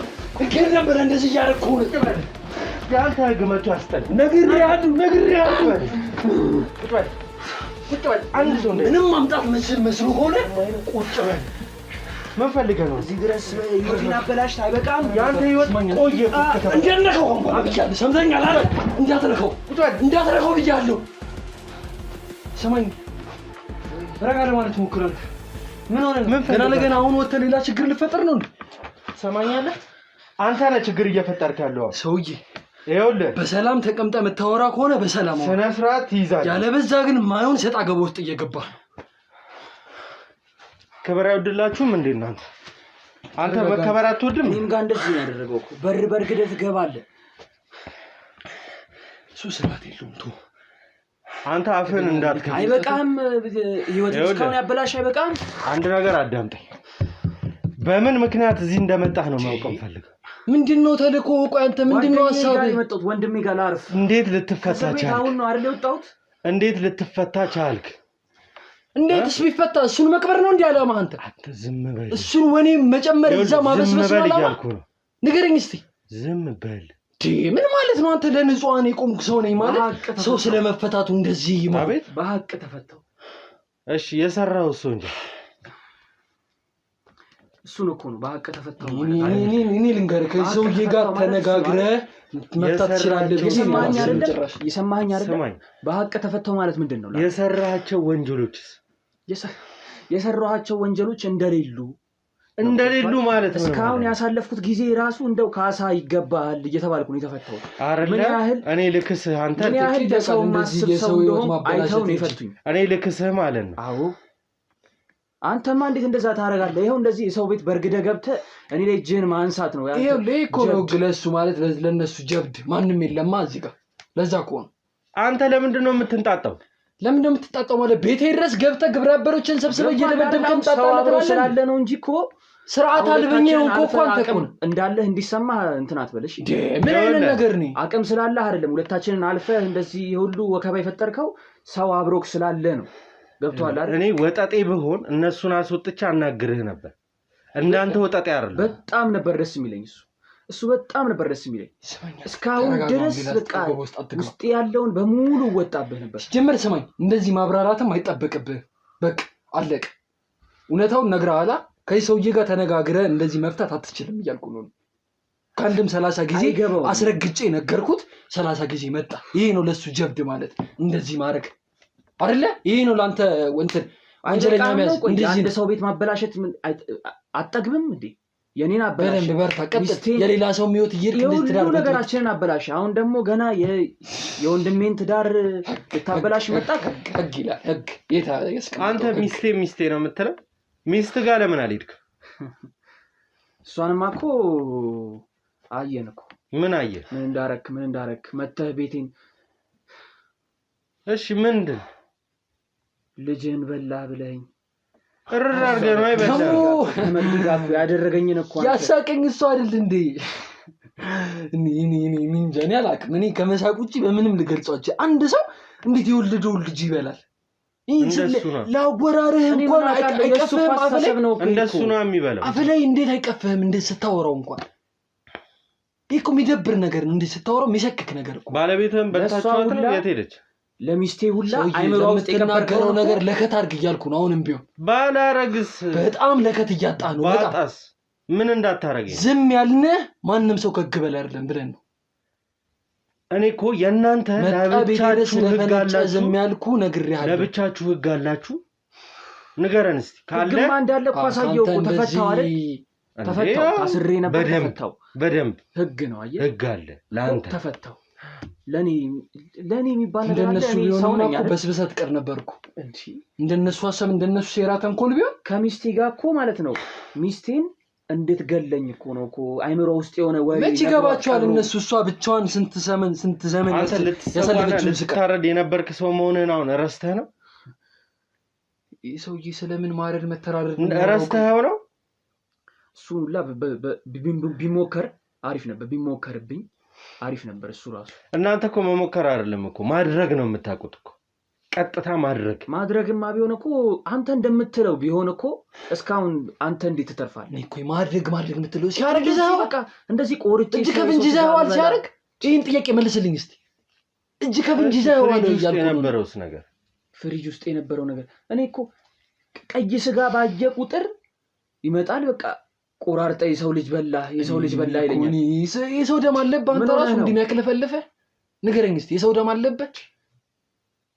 Speaker 1: ግን ነበር እንደዚህ እያደረግኩህ ነው።
Speaker 3: ያንተ ግመቱ ያስጠል።
Speaker 1: ነግሬሃለሁ።
Speaker 3: ቁጭ በል አንድ ሰው
Speaker 1: ምንም ማምጣት መስሎ ሆነ። ቁጭ በል
Speaker 3: ምን ፈልገህ ነው?
Speaker 2: እዚህ ድረስ ህይወቴን አበላሽተህ አይበቃም?
Speaker 3: ያንተ ህይወት ቆየ።
Speaker 1: እንዳትነካው ብያለሁ። ሰምተኛል አይደል? እንዳትነካው ብያለሁ። ሰማኝ። ረጋ ለማለት ሞክራለሁ። ምን ሆነ? ገና ለገና አሁን ወጥተህ ሌላ ችግር ልፈጠር ነው እንዴ?
Speaker 3: ሰማኛለህ? አንተ ነህ ችግር እየፈጠርክ ያለው
Speaker 1: ሰውዬ።
Speaker 3: ይኸውልህ
Speaker 1: በሰላም ተቀምጠህ የምታወራ ከሆነ በሰላም
Speaker 3: ስነ ስርዓት ትይዛለህ።
Speaker 1: ያለበዛ ግን ማይሆን ሰጣ ገባ ውስጥ እየገባህ ነው።
Speaker 3: ክብር አይወድላችሁም እንዴ እናንተ? አንተ መከበር አትወድም?
Speaker 2: እኔም ጋር እንደዚህ ነው ያደረገው እኮ። በር ግደህ ትገባለህ።
Speaker 1: እሱ ስርዓት የለውም። ተው
Speaker 3: አንተ አፍህን እንዳትከፍት።
Speaker 2: አይበቃም? ህይወቴን እስካሁን ያበላሽ አይበቃም?
Speaker 3: አንድ ነገር አዳምጠኝ። በምን ምክንያት እዚህ እንደመጣህ ነው ማውቀው ፈልገው።
Speaker 1: ምንድነው ተልኮ? ቆይ አንተ ምንድነው ሐሳብህ?
Speaker 2: የመጣሁት ወንድሜ ጋር ላርፍ።
Speaker 3: እንዴት ልትፈታ ቻልክ?
Speaker 2: አሁን ነው አይደል የወጣሁት?
Speaker 3: እንዴት ልትፈታ ቻልክ?
Speaker 1: እንዴትስ ቢፈታ? እሱን መቅበር ነው እንዴ ያለማ? አንተ
Speaker 3: ዝም በል።
Speaker 1: እሱን ወኔ መጨመር እዛ ማበስበስ ነው
Speaker 3: ያልኩ ነው።
Speaker 1: ንገረኝ እስቲ።
Speaker 3: ዝም በል።
Speaker 1: ምን ማለት ነው? አንተ ለንጹሃን የቆምክ ሰው ነኝ ማለት ሰው ስለመፈታቱ እንደዚህ
Speaker 3: አቤት
Speaker 2: በሐቅ ተፈታው።
Speaker 3: እሺ የሰራው እሱ እንጂ
Speaker 2: እሱን እኮ ነው በሐቅ ተፈታው።
Speaker 1: እኔ ልንገርህ ከሰውዬ ጋር ተነጋግረህ መፍታት ትችላለህ።
Speaker 2: የሰማኸኝ አይደል? በሐቅ ተፈታው ማለት ምንድን ነው?
Speaker 3: የሰራቸው ወንጀሎችስ?
Speaker 2: የሰራቸው ወንጀሎች እንደሌሉ ማለት ነው። እስካሁን ያሳለፍኩት ጊዜ ራሱ እንደው ካሳ ይገባል እየተባልኩ ነው የተፈታሁት። ምን ያህል
Speaker 3: እኔ ልክስህ አንተ
Speaker 2: ምን ያህል ለሰው ማስብ ሰው እንደሆነ አይተው ነው የፈቱኝ።
Speaker 3: እኔ ልክስህ ማለት ነው።
Speaker 2: አዎ አንተማ እንዴት እንደዛ ታደርጋለህ? ይኸው እንደዚህ የሰው ቤት በርግደህ ገብተህ እኔ ላይ እጅህን ማንሳት ነው።
Speaker 1: ይኸው ለእኮ ነው ግለሱ ማለት ለነሱ ጀብድ ማንም የለማ እዚህ ጋር። ለዛ እኮ ነው።
Speaker 3: አንተ ለምንድን ነው የምትንጣጣው?
Speaker 1: ለምን ነው የምትጣጣው? ማለት ቤቴ ድረስ ገብተህ ግብረ አበሮችን ሰብስበህ እየደበደብክ እንጣጣለህ
Speaker 2: ስላለ ነው እንጂ እኮ
Speaker 1: ስርዓት አልበኛ እኮ አንተ እኮ
Speaker 2: እንዳለህ እንዲሰማህ እንትን አትበልሽ።
Speaker 1: ምን አይነት ነገር ነው?
Speaker 2: አቅም ስላለህ አይደለም። ሁለታችንን አልፈህ እንደዚህ ሁሉ ወከባ የፈጠርከው ሰው አብሮክ ስላለ ነው። ገብቶሃል አይደል?
Speaker 3: እኔ ወጣጤ ብሆን እነሱን አስወጥቼ አናግርህ ነበር። እንዳንተ ወጣጤ አይደለም።
Speaker 2: በጣም ነበር ደስ የሚለኝ እሱ በጣም ነበር ደስ የሚለኝ። እስካሁን ድረስ በቃ ውስጥ ያለውን በሙሉ ወጣብህ ነበር።
Speaker 1: ጀመር ሰማኝ። እንደዚህ ማብራራትም አይጠበቅብህ። በቃ አለቀ። እውነታውን ነግረሃላ። ከዚህ ሰውዬ ጋር ተነጋግረህ እንደዚህ መፍታት አትችልም እያልኩ ነው። ከአንድም 30 ጊዜ አስረግጬ ነገርኩት። 30 ጊዜ መጣ። ይሄ ነው ለሱ ጀብድ ማለት እንደዚህ ማድረግ አይደለ? ይሄ ነው ላንተ እንትን አንጀለኛ የሚያዝ
Speaker 2: እንደዚህ አንድ ሰው ቤት ማበላሸት አጠግብም እንዴ? የኔን አበላሽ
Speaker 1: በደንብ በርታ ቀጥል። የሌላ ሰው የሚወት ይርክ
Speaker 2: ትዳር ነገራችንን አበላሽ። አሁን ደግሞ ገና የወንድሜን ትዳር ልታበላሽ መጣ።
Speaker 1: ህግ ይላል ህግ። የታ ያስቀምጠው
Speaker 3: አንተ ሚስቴ ነው የምትለው? ሚስት ጋር ለምን አልሄድክ?
Speaker 2: እሷንማ እኮ አየን እኮ።
Speaker 3: ምን አየህ?
Speaker 2: ምን እንዳረክ መተህ ቤቴን።
Speaker 3: እሺ ምንድን
Speaker 2: ልጅህን በላ ብለኝ
Speaker 3: እርር አድርገህ ነው አይበላም?
Speaker 2: መድጋኩ ያደረገኝን እኮ
Speaker 1: ያሳቀኝ እሱ አይደል እንዴ? እኔ እንጃ እኔ አላውቅም። እኔ ከመሳቅ ውጪ በምንም ልገልጿቸው። አንድ ሰው እንዴት የወለደውን ልጅ ይበላል?
Speaker 3: እንደሱ ነው።
Speaker 1: ለአወራርህ እንኳን አይቀፍህም።
Speaker 3: እንደሱ ነው የሚበላው።
Speaker 1: አፍ ላይ እንዴት አይቀፍህም? እንዴት ስታወራው እንኳን ይሄ እኮ የሚደብር ነገር ነው። እንዴት ስታወራው የሚሸክክ ነገር እኮ።
Speaker 3: ባለቤትህን በልታችኋት ነው? የት ሄደች?
Speaker 2: ለሚስቴ ሁላ አይምሮ ውስጥ
Speaker 1: የነበረው ነገር ለከት አድርግ እያልኩ ነው። አሁንም ቢሆን
Speaker 3: ባላረግስ
Speaker 1: በጣም ለከት እያጣ ነው።
Speaker 3: ባጣስ ምን እንዳታረገኝ
Speaker 1: ዝም ያልነህ ማንም ሰው ከግበል አይደለም ብለን ነው።
Speaker 3: እኔ እኮ የእናንተ ለብቻችሁ ህግ አላችሁ።
Speaker 1: ዝም ያልኩ ነግሬሃለሁ።
Speaker 3: ለብቻችሁ ህግ አላችሁ። ንገረን እስቲ ካለ
Speaker 2: ግማ እንዳለ እኮ አሳየው እኮ። ተፈታው አይደል? ተፈታው። ታስሬ ነበር። ተፈታው።
Speaker 3: በደንብ
Speaker 2: ህግ ነው። አየህ
Speaker 3: ህግ አለ ለአንተ።
Speaker 2: ተፈታው። ለኔ የሚባል ነገር አለ።
Speaker 1: እንደነሱ ቢሆን እኮ በስብሰት ቀር ነበርኩ እንዴ። እንደነሱ ሐሳብ እንደነሱ ሴራ ተንኮል ቢሆን
Speaker 2: ከሚስቴ ጋር እኮ ማለት ነው። ሚስቴን እንድትገለኝ እኮ ነው እኮ አይምሮ ውስጥ የሆነ ወይ
Speaker 1: መች ይገባቸዋል እነሱ። እሷ ብቻዋን ስንት ዘመን
Speaker 3: ያሳለፈችው ስታረድ የነበርክ ሰው መሆንህን አሁን ረስተህ ነው?
Speaker 1: ይህ ሰውዬ ስለምን ማረድ መተራረድ
Speaker 3: ረስተኸው ነው?
Speaker 2: እሱ ሁላ ቢሞከር አሪፍ ነበር። ቢሞከርብኝ አሪፍ ነበር እሱ ራሱ።
Speaker 3: እናንተ እኮ መሞከር አይደለም እኮ ማድረግ ነው የምታውቁት እኮ። ቀጥታ ማድረግማ
Speaker 2: ቢሆን እኮ አንተ እንደምትለው ቢሆን እኮ እስካሁን አንተ እንዴት ትተርፋለህ?
Speaker 1: እኔ እኮ ማድረግ የምትለው ሲያርግ ይዘኸው
Speaker 2: በቃ እንደዚህ ቆርጬ
Speaker 1: እጅ ከፍንጅ ይዘኸዋል ሲያርግ። ይህን ጥያቄ መልስልኝ እስቲ። እጅ ከፍንጅ ይዘኸዋል እያልኩ
Speaker 3: የነበረውስ ነገር
Speaker 2: ፍሪጅ ውስጥ የነበረው ነገር እኔ እኮ ቀይ ስጋ ባየ ቁጥር ይመጣል። በቃ ቆራርጠ የሰው ልጅ በላ ይለኛል።
Speaker 1: የሰው ደም አለብህ አንተ ራሱ እንዲህ ያክለፈለፈ ንገረኝ እስቲ። የሰው ደም አለበት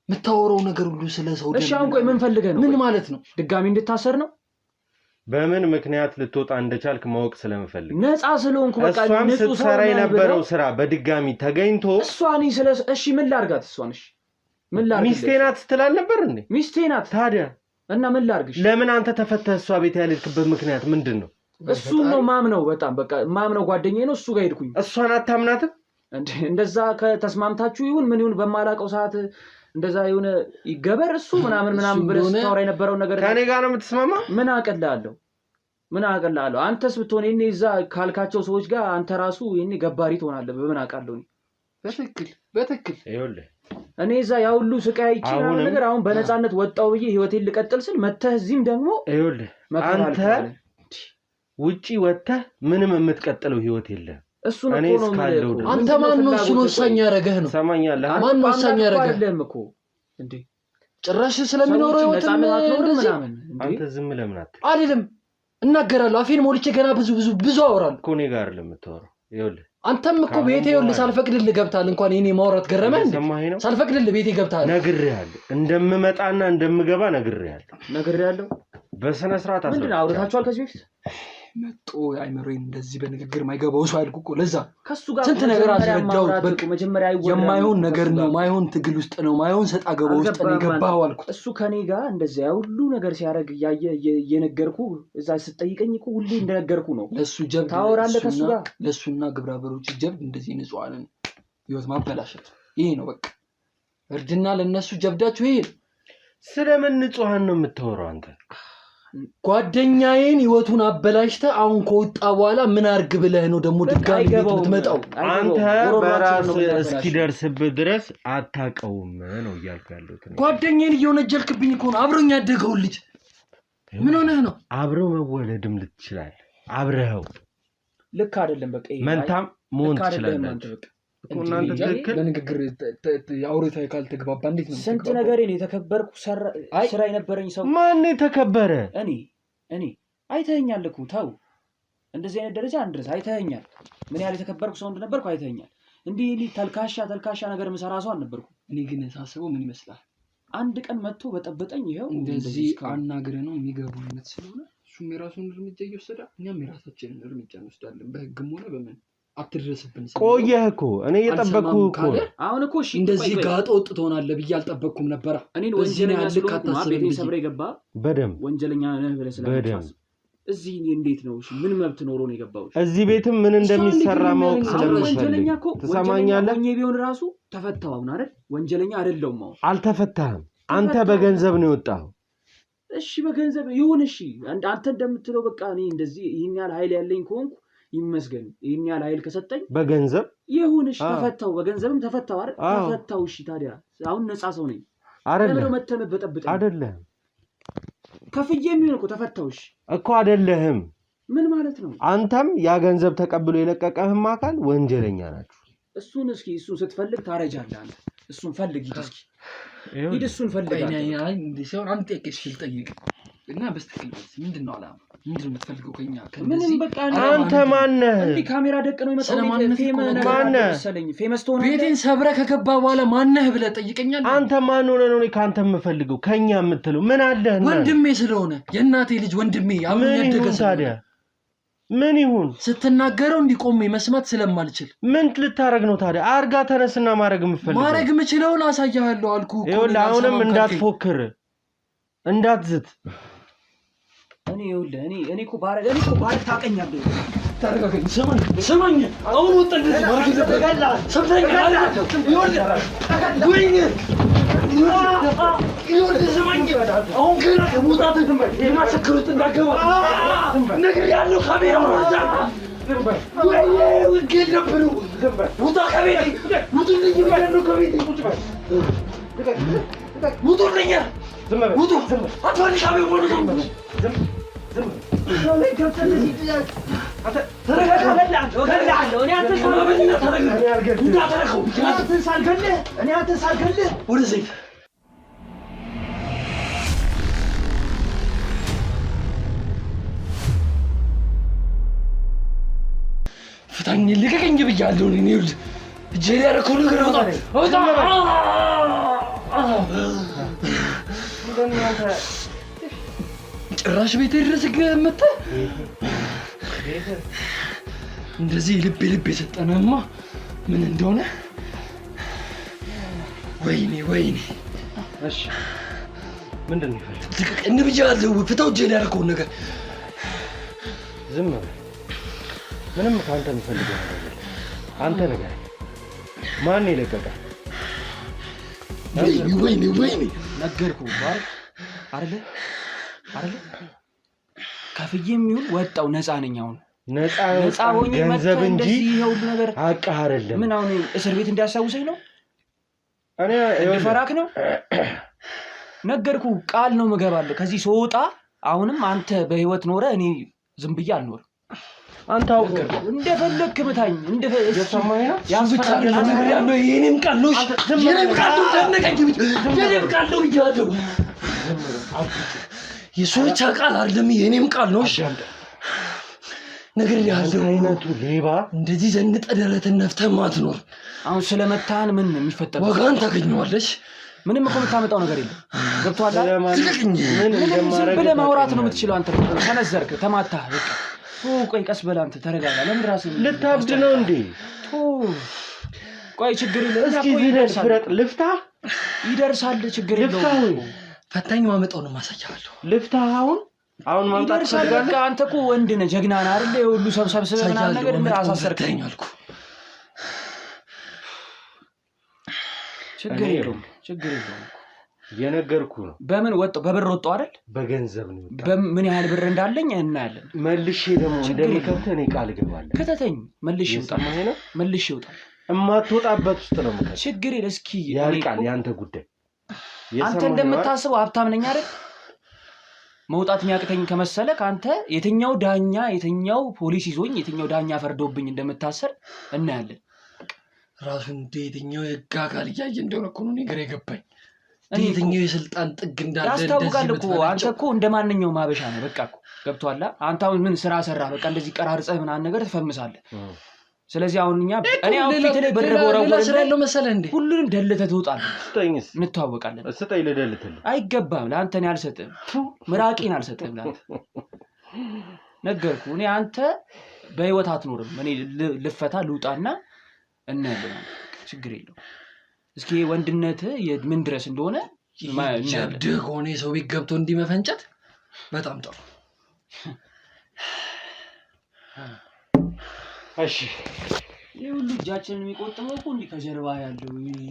Speaker 1: የምታወራው ነገር ሁሉ ስለ ሰው ደም።
Speaker 2: እሺ አሁን ቆይ ምን ፈልገህ ነው?
Speaker 1: ምን ማለት ነው?
Speaker 2: ድጋሚ እንድታሰር ነው?
Speaker 3: በምን ምክንያት ልትወጣ እንደቻልክ ማወቅ ስለምፈልግ
Speaker 2: ነፃ ስለሆንኩ በቃ
Speaker 3: እሷም ስትሰራ የነበረው ስራ በድጋሚ ተገኝቶ
Speaker 2: እሷን እሺ ምን ላርጋት? እሷን እሺ ምን ላርጋት?
Speaker 3: ሚስቴ ናት ስትላል ነበር እንዴ?
Speaker 2: ሚስቴ ናት
Speaker 3: ታዲያ
Speaker 2: እና ምን ላርግሽ?
Speaker 3: ለምን አንተ ተፈተህ እሷ ቤት ያልሄድክበት ምክንያት ምንድን ነው?
Speaker 2: እሱ ነው ማምነው። በጣም በቃ ማምነው ጓደኛዬ ነው። እሱ ጋር ሄድኩኝ።
Speaker 3: እሷን አታምናትም?
Speaker 2: እንደዛ ከተስማምታችሁ ይሁን ምን ይሁን በማላውቀው ሰዓት እንደዛ የሆነ ይገበር እሱ ምናምን ብለህ ስታወራ የነበረው ነገር
Speaker 3: ከኔ ጋር ነው የምትስማማ?
Speaker 2: ምን አቀላለሁ? አንተስ ብትሆን እኔ እዛ ካልካቸው ሰዎች ጋር አንተ ራሱ እኔ ገባሪ ትሆናለህ። በምን አውቃለሁ?
Speaker 1: በትክክል
Speaker 3: ይኸውልህ
Speaker 2: እኔ እዛ ያ ሁሉ ስቃይ ይችላል ነገር አሁን በነፃነት ወጣው ብዬ ህይወቴን ልቀጥል ስል መተህ እዚህም ደግሞ
Speaker 3: ይኸውልህ አንተ ውጪ ወጥተህ ምንም የምትቀጥለው ህይወት የለም።
Speaker 2: እሱ ነው ነው
Speaker 1: አንተ ማን ነው እሱ ወሳኝ ያረጋህ ነው?
Speaker 3: ሰማኛለህ?
Speaker 1: ማን ነው ወሳኝ ያረጋህ?
Speaker 2: አይደለም እኮ እንዴ
Speaker 1: ጭራሽ ስለሚኖረው ህይወት
Speaker 2: ምናምን
Speaker 3: አንተ ዝም ለምን
Speaker 1: አይደለም እናገራለሁ። አፌን ሞልቼ ገና ብዙ አወራለሁ
Speaker 3: እኮ። እኔ ጋር ለምትወራው ይኸውልህ
Speaker 1: አንተም እኮ ቤቴ ይኸውልህ ሳልፈቅድልህ ገብታል። እንኳን የኔ ማውራት ገረመህ እንዴ? ሳልፈቅድልህ ቤቴ ገብታል።
Speaker 3: ነግሬሃለሁ፣ እንደምመጣና እንደምገባ ነግሬሃለሁ። በስነ ስርዓት
Speaker 2: ምንድን አውርታችኋል ከዚህ በፊት?
Speaker 1: መጦ አይመረኝ እንደዚህ በንግግር ማይገባው ሰው አይልኩ እኮ። ለዛ
Speaker 2: ከሱ ጋር
Speaker 1: ስንት ነገር አስረዳሁት። በቃ
Speaker 2: መጀመሪያ
Speaker 1: የማይሆን ነገር ነው፣ ማይሆን ትግል ውስጥ ነው፣ ማይሆን ሰጣ ገባ ውስጥ ነው የገባው አልኩት።
Speaker 2: እሱ ከኔ ጋር እንደዚያ ሁሉ ነገር ሲያደርግ እየነገርኩ እዛ ስትጠይቀኝ እኮ ሁሌ እንደነገርኩ ነው።
Speaker 1: ለሱ ጀብድ
Speaker 2: ታወራለህ ከሱ ጋር።
Speaker 1: ለሱና ግብረ አበሮች ጀብድ እንደዚህ ንጹሃንን ህይወት ማበላሸት ይሄ ነው በቃ። እርድና ለነሱ ጀብዳችሁ ይሄ።
Speaker 3: ስለምን ንጹሃን ነው የምታወራው አንተ?
Speaker 1: ጓደኛዬን ህይወቱን አበላሽተ አሁን ከወጣ በኋላ ምን አርግ ብለህ ነው ደግሞ ድጋሚ የምትመጣው?
Speaker 3: አንተ በራስህ እስኪደርስብህ ድረስ አታውቀውም ነው እያልኩ ያለሁት።
Speaker 1: ጓደኛዬን እየወነጀልክብኝ እኮ ነው። አብሮኝ ያደገው ልጅ ምን ሆነህ ነው?
Speaker 3: አብረው መወለድም ልትችላለህ። አብረኸው
Speaker 2: ልክ አይደለም። በቃ
Speaker 3: መንታም መሆን ትችላለህ እኮ እናንተ ትክክል።
Speaker 1: ለንግግር አውርተህ ካልተግባባ እንዴት ነው?
Speaker 2: ስንት ነገር ነው የተከበርኩ ስራ የነበረኝ ሰው።
Speaker 3: ማን የተከበረ?
Speaker 2: እኔ አይተኸኛል እኮ ተው። እንደዚህ አይነት ደረጃ አንድረስ አይተኸኛል። ምን ያህል የተከበርኩ ሰው እንደነበርኩ አይተኸኛል። እንዲህ ተልካሻ ነገር ምሰራ ሰው አልነበርኩ።
Speaker 1: እኔ ግን ሳስበው ምን ይመስላል?
Speaker 2: አንድ ቀን መጥቶ በጠበጠኝ። ይሄው
Speaker 1: እንደዚህ አናግረ ነው የሚገባው አይነት ስለሆነ እሱም የራሱን እርምጃ እየወሰደ እኛም የራሳችንን እርምጃ እንወስዳለን፣ በህግም ሆነ በምን አትድረስብን።
Speaker 3: ቆየህ እኮ እኔ እየጠበቅኩ እኮ
Speaker 2: አሁን እኮ እሺ
Speaker 1: እንደዚህ ጋጠ ወጥ ትሆናለህ ብዬ አልጠበቅኩም ነበር።
Speaker 2: እኔን ወንጀለኛ ስለሆንኩ ቤቴን ሰብረህ የገባ
Speaker 3: በደንብ
Speaker 2: ወንጀለኛ ነህ ብለህ ስለምታስብ እዚህ እንዴት ነው? እሺ ምን መብት ኖሮ ነው የገባው?
Speaker 3: እዚህ ቤትም ምን እንደሚሰራ ማወቅ ስለምፈልግ ትሰማኛለህ?
Speaker 2: ወንጀለኛ ቢሆን ራሱ ተፈታው አሁን አይደል? ወንጀለኛ አይደለሁም አሁን።
Speaker 3: አልተፈታህም። አንተ በገንዘብ ነው የወጣኸው።
Speaker 2: እሺ በገንዘብ ይሁን። እሺ አንተ እንደምትለው በቃ እኔ እንደዚህ ይሄን ያህል ኃይል ያለኝ ከሆንኩ ይመስገን። ይሄን ያህል ኃይል ከሰጠኝ
Speaker 3: በገንዘብ
Speaker 2: ይሁን። እሺ ተፈታው፣ በገንዘብም ተፈታው አይደል? ተፈታው። እሺ ታዲያ አሁን ነፃ ሰው ነኝ አይደል? መተመበጠብጥ
Speaker 3: አይደለም
Speaker 2: ከፍዬ የሚሆን እኮ ተፈታው። እሺ
Speaker 3: እኮ አይደለህም።
Speaker 2: ምን ማለት ነው?
Speaker 3: አንተም ያ ገንዘብ ተቀብሎ የለቀቀህም አካል ወንጀለኛ ናችሁ።
Speaker 2: እሱን ስትፈልግ ታረጃለህ አንተ። እሱን ፈልግ እስኪ ሂድ፣ እሱን ፈልግ።
Speaker 1: እንዴ ሲሆን አንተ ጠይቀሽ ልጠይቅ እና በስተክል ምንድን ነው አላማ? ምንድን ነው የምትፈልገው ከኛ?
Speaker 2: ምንም በቃ
Speaker 3: አንተ ማነህ?
Speaker 2: እንዲህ ካሜራ ደቅ ነው የመጣው። ፌመስ ትሆናለህ።
Speaker 1: ቤቴን ሰብረህ ከገባ በኋላ ማነህ ብለህ ጠይቀኛለህ።
Speaker 3: አንተ ማን ሆነህ ነው ከአንተ የምፈልገው? ከኛ የምትለው ምን አለህ?
Speaker 1: ወንድሜ ስለሆነ የእናቴ ልጅ ወንድሜ አሁን ያደገ ታዲያ
Speaker 3: ምን ይሁን?
Speaker 1: ስትናገረው እንዲቆም መስማት ስለማልችል
Speaker 3: ምን ልታረግ ነው ታዲያ? አርጋ ተነስና ማድረግ የምፈልገው
Speaker 1: ማድረግ የምችለውን አሳያለሁ አልኩህ እኮ።
Speaker 3: ይኸውልህ አሁንም እንዳትፎክር እንዳትዝት።
Speaker 2: እኔ እኮ ባረግ ታውቀኛለህ።
Speaker 1: ተረጋጋኝ። ስማኝ አሁን ወጣ እንደዚህ ማድረግ ይዘበጋላ ሰብተኛ ይኸውልህ ስማኝ አሁን ገና ከሞታት ትንበል የማሰክሩት እንዳገባ ነገር ያለው ካሜራ ወርዛ ወገድ ነበሩ ውጣ ከቤቴ ውጡልኝ ማለት ነው። ከቤቴ ውጡልኝ ውጡ አትፈልግ ካሜራ ወርዛ ፍታኝ፣ ልቀቀኝ ብያለሁ። እኔ ይኸውልህ እጄ ላይ ያደረከው ነገር አውጣ። ጭራሽ ቤቴ ድረስ መተህ እንደዚህ ልብ የሰጠነማ ምን እንደሆነ ወይኔ።
Speaker 3: እሺ ምንድን ነው ይፈልግ?
Speaker 1: ልቀቀኝ ብያለሁ። ፍታው እጄ ላይ ያደረከውን ነገር።
Speaker 3: ዝም በል። ምንም ከአንተ የምፈልገው ነገር የለም። አንተ ነገር ማን የለቀቀህ?
Speaker 1: ወይኔ
Speaker 2: ነገርኩህ አይደለ ከፍዬ የሚሆን ወጣው ነፃ ነኝ። አሁን ነፃ ሆኜ
Speaker 3: ገንዘብ እንጂ
Speaker 2: ይሄው ነገር
Speaker 3: ሀቅህ አይደለም።
Speaker 2: ምን አሁን እስር ቤት እንዲያስታውሰኝ ነው?
Speaker 3: እኔ
Speaker 2: ፈራክ ነው? ነገርኩህ። ቃል ነው የምገባልህ ከዚህ ስወጣ። አሁንም አንተ በህይወት ኖረ እኔ ዝም ብዬ አልኖርም።
Speaker 3: አንተ አውቀህ
Speaker 2: እንደፈለክ ምታኝ።
Speaker 3: የሰማኸኝ ነው?
Speaker 1: ያለው የኔም ቃል ነው። የኔም ቃል ነው። ተነቀኝ የኔም ቃል ነው ብያለሁ። የእሱ ብቻ ቃል አይደለም፣ የኔም ቃል ነው። ነገር ያለው
Speaker 3: አይነቱ ሌባ
Speaker 1: እንደዚህ ዘንጠ ደረትን ነፍተህ ማትኖር።
Speaker 2: አሁን ስለመታህን ምን የሚፈጠር
Speaker 1: ዋጋን ታገኘዋለሽ።
Speaker 2: ምንም እኮ የምታመጣው ነገር የለም። ገብቶሃል?
Speaker 3: ምን እንደማረግ
Speaker 2: ብለህ ማውራት ነው የምትችለው አንተ። ተነዘርክ፣ ተማታህ። በቃ ቆይ ቀስ በል አንተ ተረጋጋ። ለምን ራስህ
Speaker 3: ልታብድ ነው እንዴ?
Speaker 2: ቆይ ችግር የለም።
Speaker 3: እስኪ ይደርስ ፍረጥ ልፍታ።
Speaker 2: ይደርሳል፣ ችግር የለውም።
Speaker 1: ፈታኝ ማመጣውን ማሳያለሁ።
Speaker 3: ልፍታ አሁን ማምጣት
Speaker 2: ይደርሳል። በቃ አንተ እኮ ወንድ ነህ፣ ጀግና ነህ አይደል? የሁሉ ሰብስበህ ምናምን ነገር አሳሰርከኝ
Speaker 1: አልኩ።
Speaker 2: ችግር የለውም።
Speaker 3: የነገርኩህ ነው።
Speaker 2: በምን ወጣው? በብር ወጣው አይደል?
Speaker 3: በገንዘብ ነው።
Speaker 2: በምን ያህል ብር እንዳለኝ እናያለን።
Speaker 3: መልሼ ደግሞ እንደሚከፍተህ እኔ ቃል እገባለሁ።
Speaker 2: ከተተኝ መልሼ ይውጣ።
Speaker 3: እማትወጣበት ውስጥ ነው የምከተው።
Speaker 2: ችግር የለም። እስኪ
Speaker 3: ያልቃል ያንተ ጉዳይ።
Speaker 2: አንተ እንደምታስበው ሀብታም ነኝ አይደል? መውጣት የሚያቅተኝ ከመሰለ ከአንተ የትኛው ዳኛ የትኛው ፖሊስ ይዞኝ የትኛው ዳኛ ፈርዶብኝ እንደምታሰር እናያለን።
Speaker 1: ራሱ እንደ የትኛው የህግ አካል እያየ እንደሆነ እኮ ነው ነገር የገባኝ። የትኛው የስልጣን ጥግ እንዳለ
Speaker 2: ያስታውቃል እኮ። አንተ እኮ እንደ ማንኛውም ማበሻ ነው። በቃ እኮ ገብቶሃል። አንተ አሁን ምን ስራ ሰራ? በቃ እንደዚህ ቀራርጸህ ምናምን ነገር ትፈምሳለህ። ስለዚህ አሁን እኔ አሁን ፊት ላይ
Speaker 1: በረቦረው መሰለህ እንዴ?
Speaker 2: ሁሉንም ደልተህ ትወጣለህ።
Speaker 3: ስጠኝስ፣
Speaker 2: እንተዋወቃለን።
Speaker 3: ስጠኝ፣ ልደልትልህ።
Speaker 2: አይገባም። ለአንተ እኔ አልሰጥህም። ምራቂን አልሰጥህም ለአንተ። ነገርኩህ። እኔ አንተ በህይወት አትኖርም። እኔ ልፈታ ልውጣና እናያለን። ችግር የለውም። እስኪ ወንድነት ምን ድረስ እንደሆነ
Speaker 1: ጀብድ ሆነ ሰው ቤት ገብቶ እንዲመፈንጨት በጣም ጥሩ።
Speaker 3: እሺ
Speaker 2: ይሁሉ እጃችንን የሚቆጥመው እኮ እንዲህ ከጀርባ ያለው እንግዲህ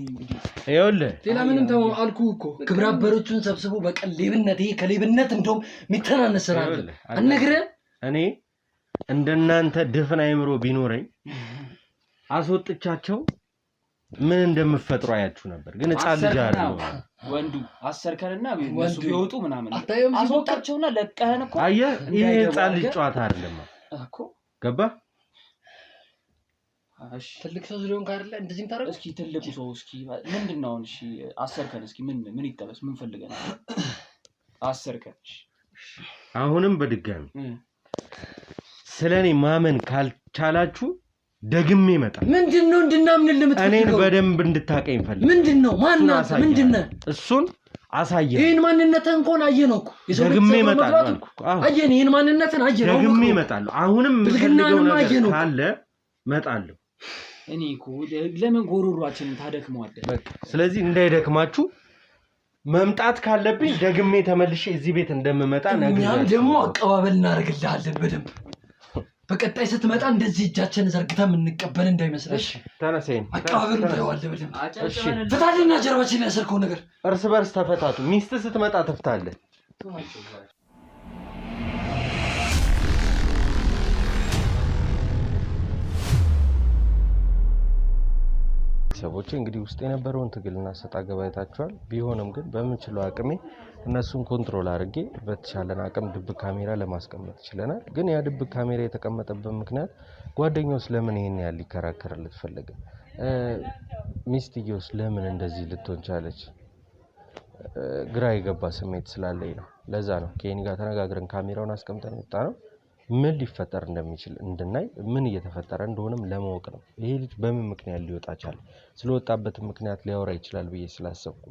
Speaker 3: ይኸውልህ
Speaker 1: ሌላ ምንም ተው አልኩህ እኮ ግብረ አበሮቹን ሰብስቦ በቀል ሌብነት ይሄ ከሌብነት እንደውም የሚተናነስ ስራ አለ አነግረህ
Speaker 3: እኔ እንደናንተ ድፍን አይምሮ ቢኖረኝ አስወጥቻቸው ምን እንደምፈጥሩ አያችሁ ነበር። ግን ህፃን ልጅ አይደለም
Speaker 2: ወንዱ አሰርከንና እነሱ ቢወጡ ምናምን
Speaker 1: አታየውም
Speaker 2: አስወጣቸውና ለቀህን እኮ
Speaker 3: አየህ ይሄ ህፃን ልጅ ጨዋታ አይደለም
Speaker 2: እኮ
Speaker 3: ገባ።
Speaker 2: እሺ
Speaker 1: ትልቅ ሰው ዝሮን ካርለ እንደዚህም ታረጋለህ።
Speaker 2: እስኪ ትልቁ ሰው እስኪ ምንድነው እሺ አሰርከን እስኪ ምን ይጠበስ ምን ፈልገን አሰርከን።
Speaker 3: አሁንም በድጋሚ ስለኔ ማመን ካልቻላችሁ ደግሜ መጣ።
Speaker 1: ምንድነው እንድናምን ለምትፈልገው
Speaker 3: እኔን በደንብ እንድታቀኝ ፈልግ።
Speaker 1: ምንድነው ማንናት ምንድነው
Speaker 3: እሱን አሳየህ።
Speaker 1: ይሄን ማንነትህን እንኳን አየነው እኮ
Speaker 3: ደግሜ እመጣለሁ አልኩ።
Speaker 1: አየን ይሄን ማንነትህን አየነው
Speaker 3: ደግሜ እመጣለሁ። አሁንም የምፈልገው ነገር ካለ እመጣለሁ።
Speaker 2: እኔ እኮ ለምን ጎሮሯችንን ታደክመዋለህ?
Speaker 3: በቃ ስለዚህ እንዳይደክማችሁ መምጣት ካለብኝ ደግሜ ተመልሼ እዚህ ቤት እንደምመጣ ነገር
Speaker 1: እኛም ደግሞ አቀባበል እናደርግልሃለን በደንብ። በቀጣይ ስትመጣ እንደዚህ እጃችንን ዘርግተን እንቀበል እንዳይመስልሽ።
Speaker 3: ተነሳይን
Speaker 1: አቀባበሉን ታየዋለህ በደንብ። እሺ ፍታልና ጀርባችን ያሰርከው ነገር
Speaker 3: እርስ በርስ ተፈታቱ። ሚስት ስትመጣ ተፍታለህ። ሰዎች እንግዲህ ውስጥ የነበረውን ትግልና ሰጣ ገባ አይታችኋል። ቢሆንም ግን በምንችለው አቅሜ እነሱን ኮንትሮል አድርጌ በተቻለን አቅም ድብቅ ካሜራ ለማስቀመጥ ችለናል። ግን ያ ድብቅ ካሜራ የተቀመጠበት ምክንያት ጓደኛውስ ለምን ይሄን ያህል ሊከራከርለት ፈለገ? ሚስትየውስ ለምን እንደዚህ ልትሆን ቻለች? ግራ የገባ ስሜት ስላለኝ ነው። ለዛ ነው ከኔ ጋር ተነጋግረን ካሜራውን አስቀምጠን ወጣ ነው ምን ሊፈጠር እንደሚችል እንድናይ ምን እየተፈጠረ እንደሆነም ለማወቅ ነው። ይሄ ልጅ በምን ምክንያት ሊወጣ ቻለ? ስለወጣበት ምክንያት ሊያወራ ይችላል ብዬ ስላሰብኩ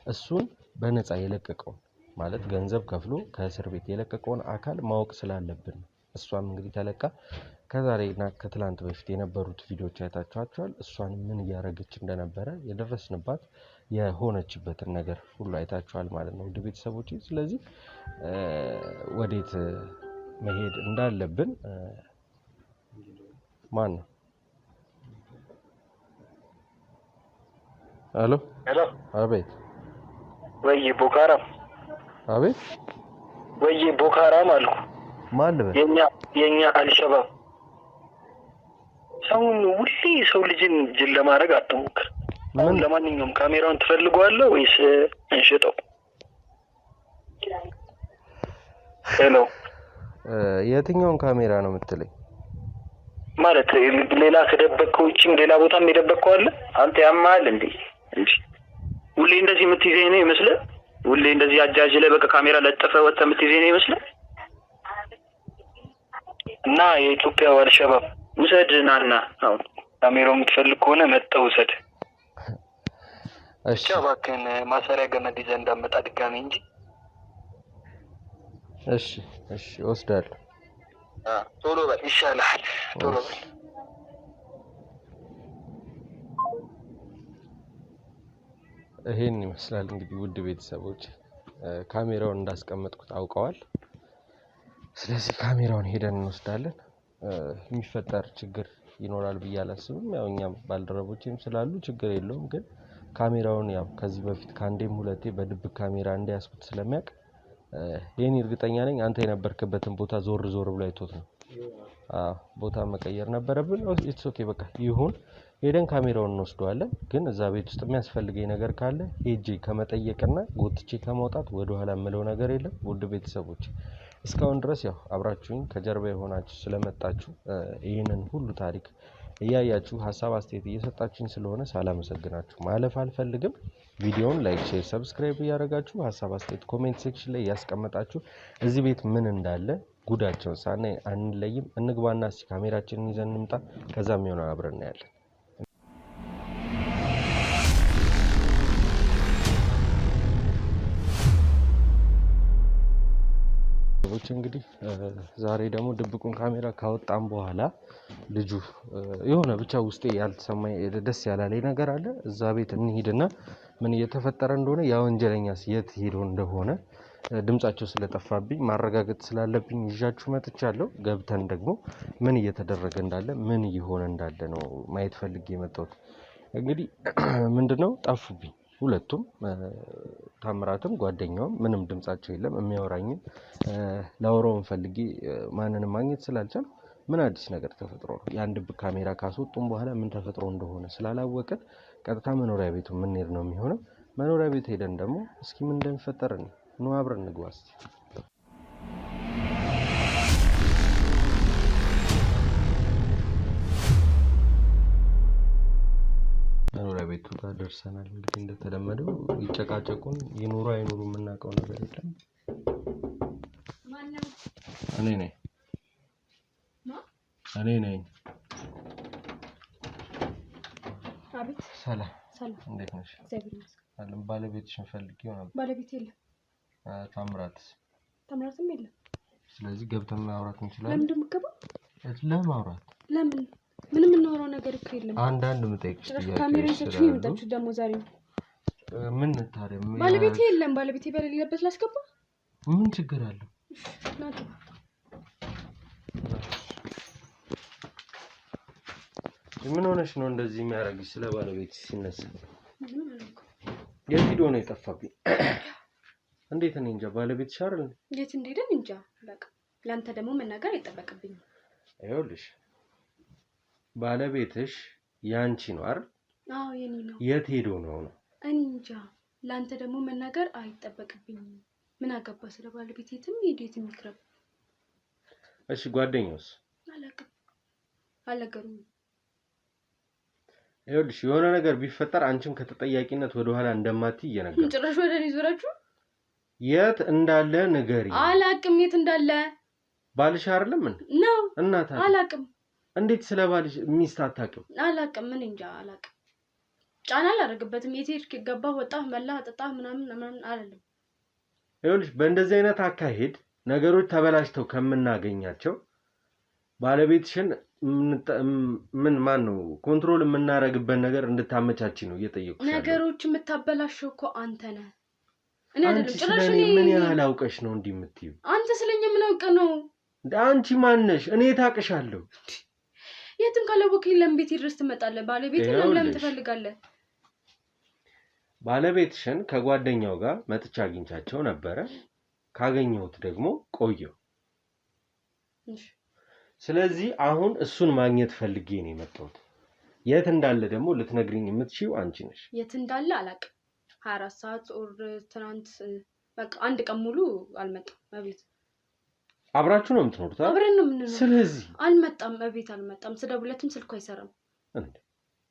Speaker 3: እሱን በነፃ የለቀቀው ማለት ገንዘብ ከፍሎ ከእስር ቤት የለቀቀውን አካል ማወቅ ስላለብን እሷም እንግዲህ ተለቃ ከዛሬና ከትላንት በፊት የነበሩት ቪዲዮዎች አይታችኋቸዋል። እሷን ምን እያደረገች እንደነበረ የደረስንባት የሆነችበትን ነገር ሁሉ አይታችኋል ማለት ነው ውድ ቤተሰቦቼ። ስለዚህ ወዴት መሄድ እንዳለብን ማን ነው? ሄሎ
Speaker 6: ሄሎ።
Speaker 3: አቤት።
Speaker 6: ወይ ቦካራም።
Speaker 3: አቤት።
Speaker 6: ወይ ቦካራም አልኩ።
Speaker 3: ማን ልበል?
Speaker 6: የኛ አልሸባብ ሰውን ሁሌ ሰው ልጅን ጅል ለማድረግ አትሞክር። አሁን ለማንኛውም ካሜራውን ትፈልገዋለህ ወይስ እንሽጠው? ሄሎ
Speaker 3: የትኛውን ካሜራ ነው የምትለኝ?
Speaker 6: ማለት ሌላ ከደበቅከው ውጭም ሌላ ቦታም የደበቅከው አለ? አንተ ያማል እንዴ? ሁሌ እንደዚህ የምትይዘኝ ነው ይመስልህ? ሁሌ እንደዚህ አጃጅ ላይ በቃ ካሜራ ለጥፈህ ወጥተህ የምትይዘኝ ነው ይመስልህ? እና የኢትዮጵያ አልሸባብ ውሰድ ናና አሁን ካሜራውን የምትፈልግ ከሆነ መጣው ውሰድ።
Speaker 3: እሺ
Speaker 6: እባክህን ማሰሪያ ገመድ ይዘህ እንዳመጣ ድጋሜ እንጂ።
Speaker 3: እሺ እሺ ወስዳለሁ።
Speaker 6: ቶሎ በል ይሻላል። ቶሎ በል።
Speaker 3: ይሄን ይመስላል እንግዲህ ውድ ቤተሰቦች ካሜራውን እንዳስቀመጥኩት አውቀዋል። ስለዚህ ካሜራውን ሄደን እንወስዳለን። የሚፈጠር ችግር ይኖራል ብዬ አላስብም። ያው እኛም ባልደረቦችም ስላሉ ችግር የለውም። ግን ካሜራውን ያው ከዚህ በፊት ከአንዴም ሁለቴ በድብቅ ካሜራ እንዲያስኩት ስለሚያውቅ የኔ እርግጠኛ ነኝ አንተ የነበርክበትን ቦታ ዞር ብሎ አይቶት ነው። ቦታ መቀየር ነበረብን። ኢትስ ኦኬ በቃ ይሁን። ሄደን ካሜራውን እንወስደዋለን። ግን እዛ ቤት ውስጥ የሚያስፈልገኝ ነገር ካለ ሄጄ ከመጠየቅና ጎትቼ ከማውጣት ወደ ኋላ የምለው ነገር የለም። ውድ ቤተሰቦች እስካሁን ድረስ ያው አብራችሁኝ ከጀርባ የሆናችሁ ስለመጣችሁ ይህንን ሁሉ ታሪክ እያያችሁ ሀሳብ አስተያየት እየሰጣችሁኝ ስለሆነ ሳላመሰግናችሁ ማለፍ አልፈልግም። ቪዲዮውን ላይክ፣ ሼር፣ ሰብስክራይብ እያደረጋችሁ ሀሳብ አስተያየት ኮሜንት ሴክሽን ላይ ያስቀመጣችሁ እዚህ ቤት ምን እንዳለ ጉዳቸውን ሳናይ አንለይም። እንግባና እስኪ ካሜራችንን ይዘን እንምጣ። ከዛም የሆነ አብረን እናያለን። ቤተሰቦች እንግዲህ ዛሬ ደግሞ ድብቁን ካሜራ ካወጣን በኋላ ልጁ የሆነ ብቻ ውስጤ ያልተሰማኝ ደስ ያላለኝ ነገር አለ። እዛ ቤት እንሂድና ምን እየተፈጠረ እንደሆነ ያ ወንጀለኛስ የት ሄዶ እንደሆነ ድምጻቸው ስለጠፋብኝ ማረጋገጥ ስላለብኝ ይዣችሁ መጥቻለሁ። ገብተን ደግሞ ምን እየተደረገ እንዳለ ምን እየሆነ እንዳለ ነው ማየት ፈልጌ የመጣሁት። እንግዲህ ምንድነው ጠፉብኝ ሁለቱም፣ ታምራትም ጓደኛውም ምንም ድምጻቸው የለም። የሚያወራኝም ላወራውን ፈልጌ ማንንም ማግኘት ስላልቻልኩ ምን አዲስ ነገር ተፈጥሮ ነው ያን ድብቅ ካሜራ ካስወጡን በኋላ ምን ተፈጥሮ እንደሆነ ስላላወቅን ቀጥታ መኖሪያ ቤቱ የምንሄድ ነው የሚሆነው። መኖሪያ ቤት ሄደን ደግሞ እስኪ ምን እንደሚፈጠር ነው አብረን እንግባ እስቲ። መኖሪያ ቤቱ ጋር ደርሰናል። እንግዲህ እንደተለመደው ይጨቃጨቁን ይኖሩ አይኖሩ የምናውቀው ነገር የለም። እኔ ነኝ።
Speaker 5: አቤት።
Speaker 3: ሰላም እንዴት ነሽ?
Speaker 5: እግዚአብሔር ይመስገን።
Speaker 3: ባለቤትሽን ፈልጊው ነበር።
Speaker 5: ባለቤት የለም። ታምራትም የለም።
Speaker 3: ስለዚህ ገብተን ማውራት እንችላለን።
Speaker 5: ለምን እንደምትገባው?
Speaker 3: ለማውራት።
Speaker 5: ለምን? ምንም የምናወራው ነገር እኮ የለም።
Speaker 3: አንዳንድ የምጠይቅሽ ጥያቄ
Speaker 5: ካሜራ ይዘሽኝ የመጣችው ደግሞ ዛሬ ነው።
Speaker 3: ምን ታዲያ?
Speaker 5: ባለቤቴ የለም። ባለቤቴ በሌለበት ላስገባ?
Speaker 3: ምን ችግር አለው?
Speaker 5: ናት።
Speaker 3: ምን ሆነሽ ነው እንደዚህ የሚያደርግሽ? ስለ ባለቤት ሲነሳ የት ሄዶ ነው የጠፋብኝ? እንዴት እኔ እንጃ። ባለቤትሽ አይደል?
Speaker 5: የት እንደሄደ እንጃ። በቃ ለአንተ ደግሞ መናገር አይጠበቅብኝም።
Speaker 3: ይኸውልሽ ባለቤትሽ ያንቺ ነው አይደል?
Speaker 5: አዎ የኔ ነው።
Speaker 3: የት ሄዶ ነው?
Speaker 5: እኔ እንጃ። ለአንተ ደግሞ መናገር አይጠበቅብኝም። ምን አገባ ስለ ባለቤት? የትም ሄዶ የትም ይቅረብ።
Speaker 3: እሺ ጓደኛውስ?
Speaker 5: አልነገሩኝም።
Speaker 3: ይኸውልሽ የሆነ ነገር ቢፈጠር አንቺም ከተጠያቂነት ወደ ኋላ እንደማትይ እየነገርኩሽ።
Speaker 5: ጭራሽ ወደ እኔ ዞራችሁ?
Speaker 3: የት እንዳለ ንገሪ።
Speaker 5: አላቅም። የት እንዳለ
Speaker 3: ባልሽ አይደለም ምን
Speaker 5: ነው?
Speaker 3: እናታ
Speaker 5: አላቅም።
Speaker 3: እንዴት ስለ ባልሽ ሚስት አታውቅም?
Speaker 5: አላቅም። ምን እንጃ አላቅም። ጫና አላደርግበትም። የት ሄድክ? ገባህ፣ ወጣህ፣ መላህ፣ ጠጣህ ምናምን አይደለም።
Speaker 3: ይኸውልሽ በእንደዚህ አይነት አካሄድ ነገሮች ተበላሽተው ከምናገኛቸው ባለቤትሽን ማን ነው ኮንትሮል የምናደርግበት ነገር እንድታመቻች ነው እየጠየቁሽ።
Speaker 5: ነገሮች የምታበላሽው እኮ አንተ ነህ፣ እኔ አይደለም። ጭራሽ
Speaker 3: ምን ያህል አውቀሽ ነው እንዲህ የምትይው?
Speaker 5: አንተ ስለኛ ምን አውቀህ ነው?
Speaker 3: አንቺ ማን ነሽ? እኔ ታውቅሻለሁ።
Speaker 5: የትም ካላወቅኝ ለምን ቤት ድረስ ትመጣለህ? ባለቤትን ለምን ትፈልጋለህ?
Speaker 3: ባለቤትሽን ከጓደኛው ጋር መጥቻ አግኝቻቸው ነበረ። ካገኘሁት ደግሞ ቆየው። ስለዚህ አሁን እሱን ማግኘት ፈልጌ ነው የመጣሁት። የት እንዳለ ደግሞ ልትነግሪኝ የምትችይው አንቺ ነሽ።
Speaker 5: የት እንዳለ አላውቅም። 24 ሰዓት ኦር ትናንት በቃ አንድ ቀን ሙሉ አልመጣም እቤት።
Speaker 3: አብራችሁ ነው የምትኖሩት?
Speaker 5: አብረን ነው የምንኖረው።
Speaker 3: ስለዚህ
Speaker 5: አልመጣም፣ እቤት አልመጣም። ስደውለትም ስልኩ አይሰራም።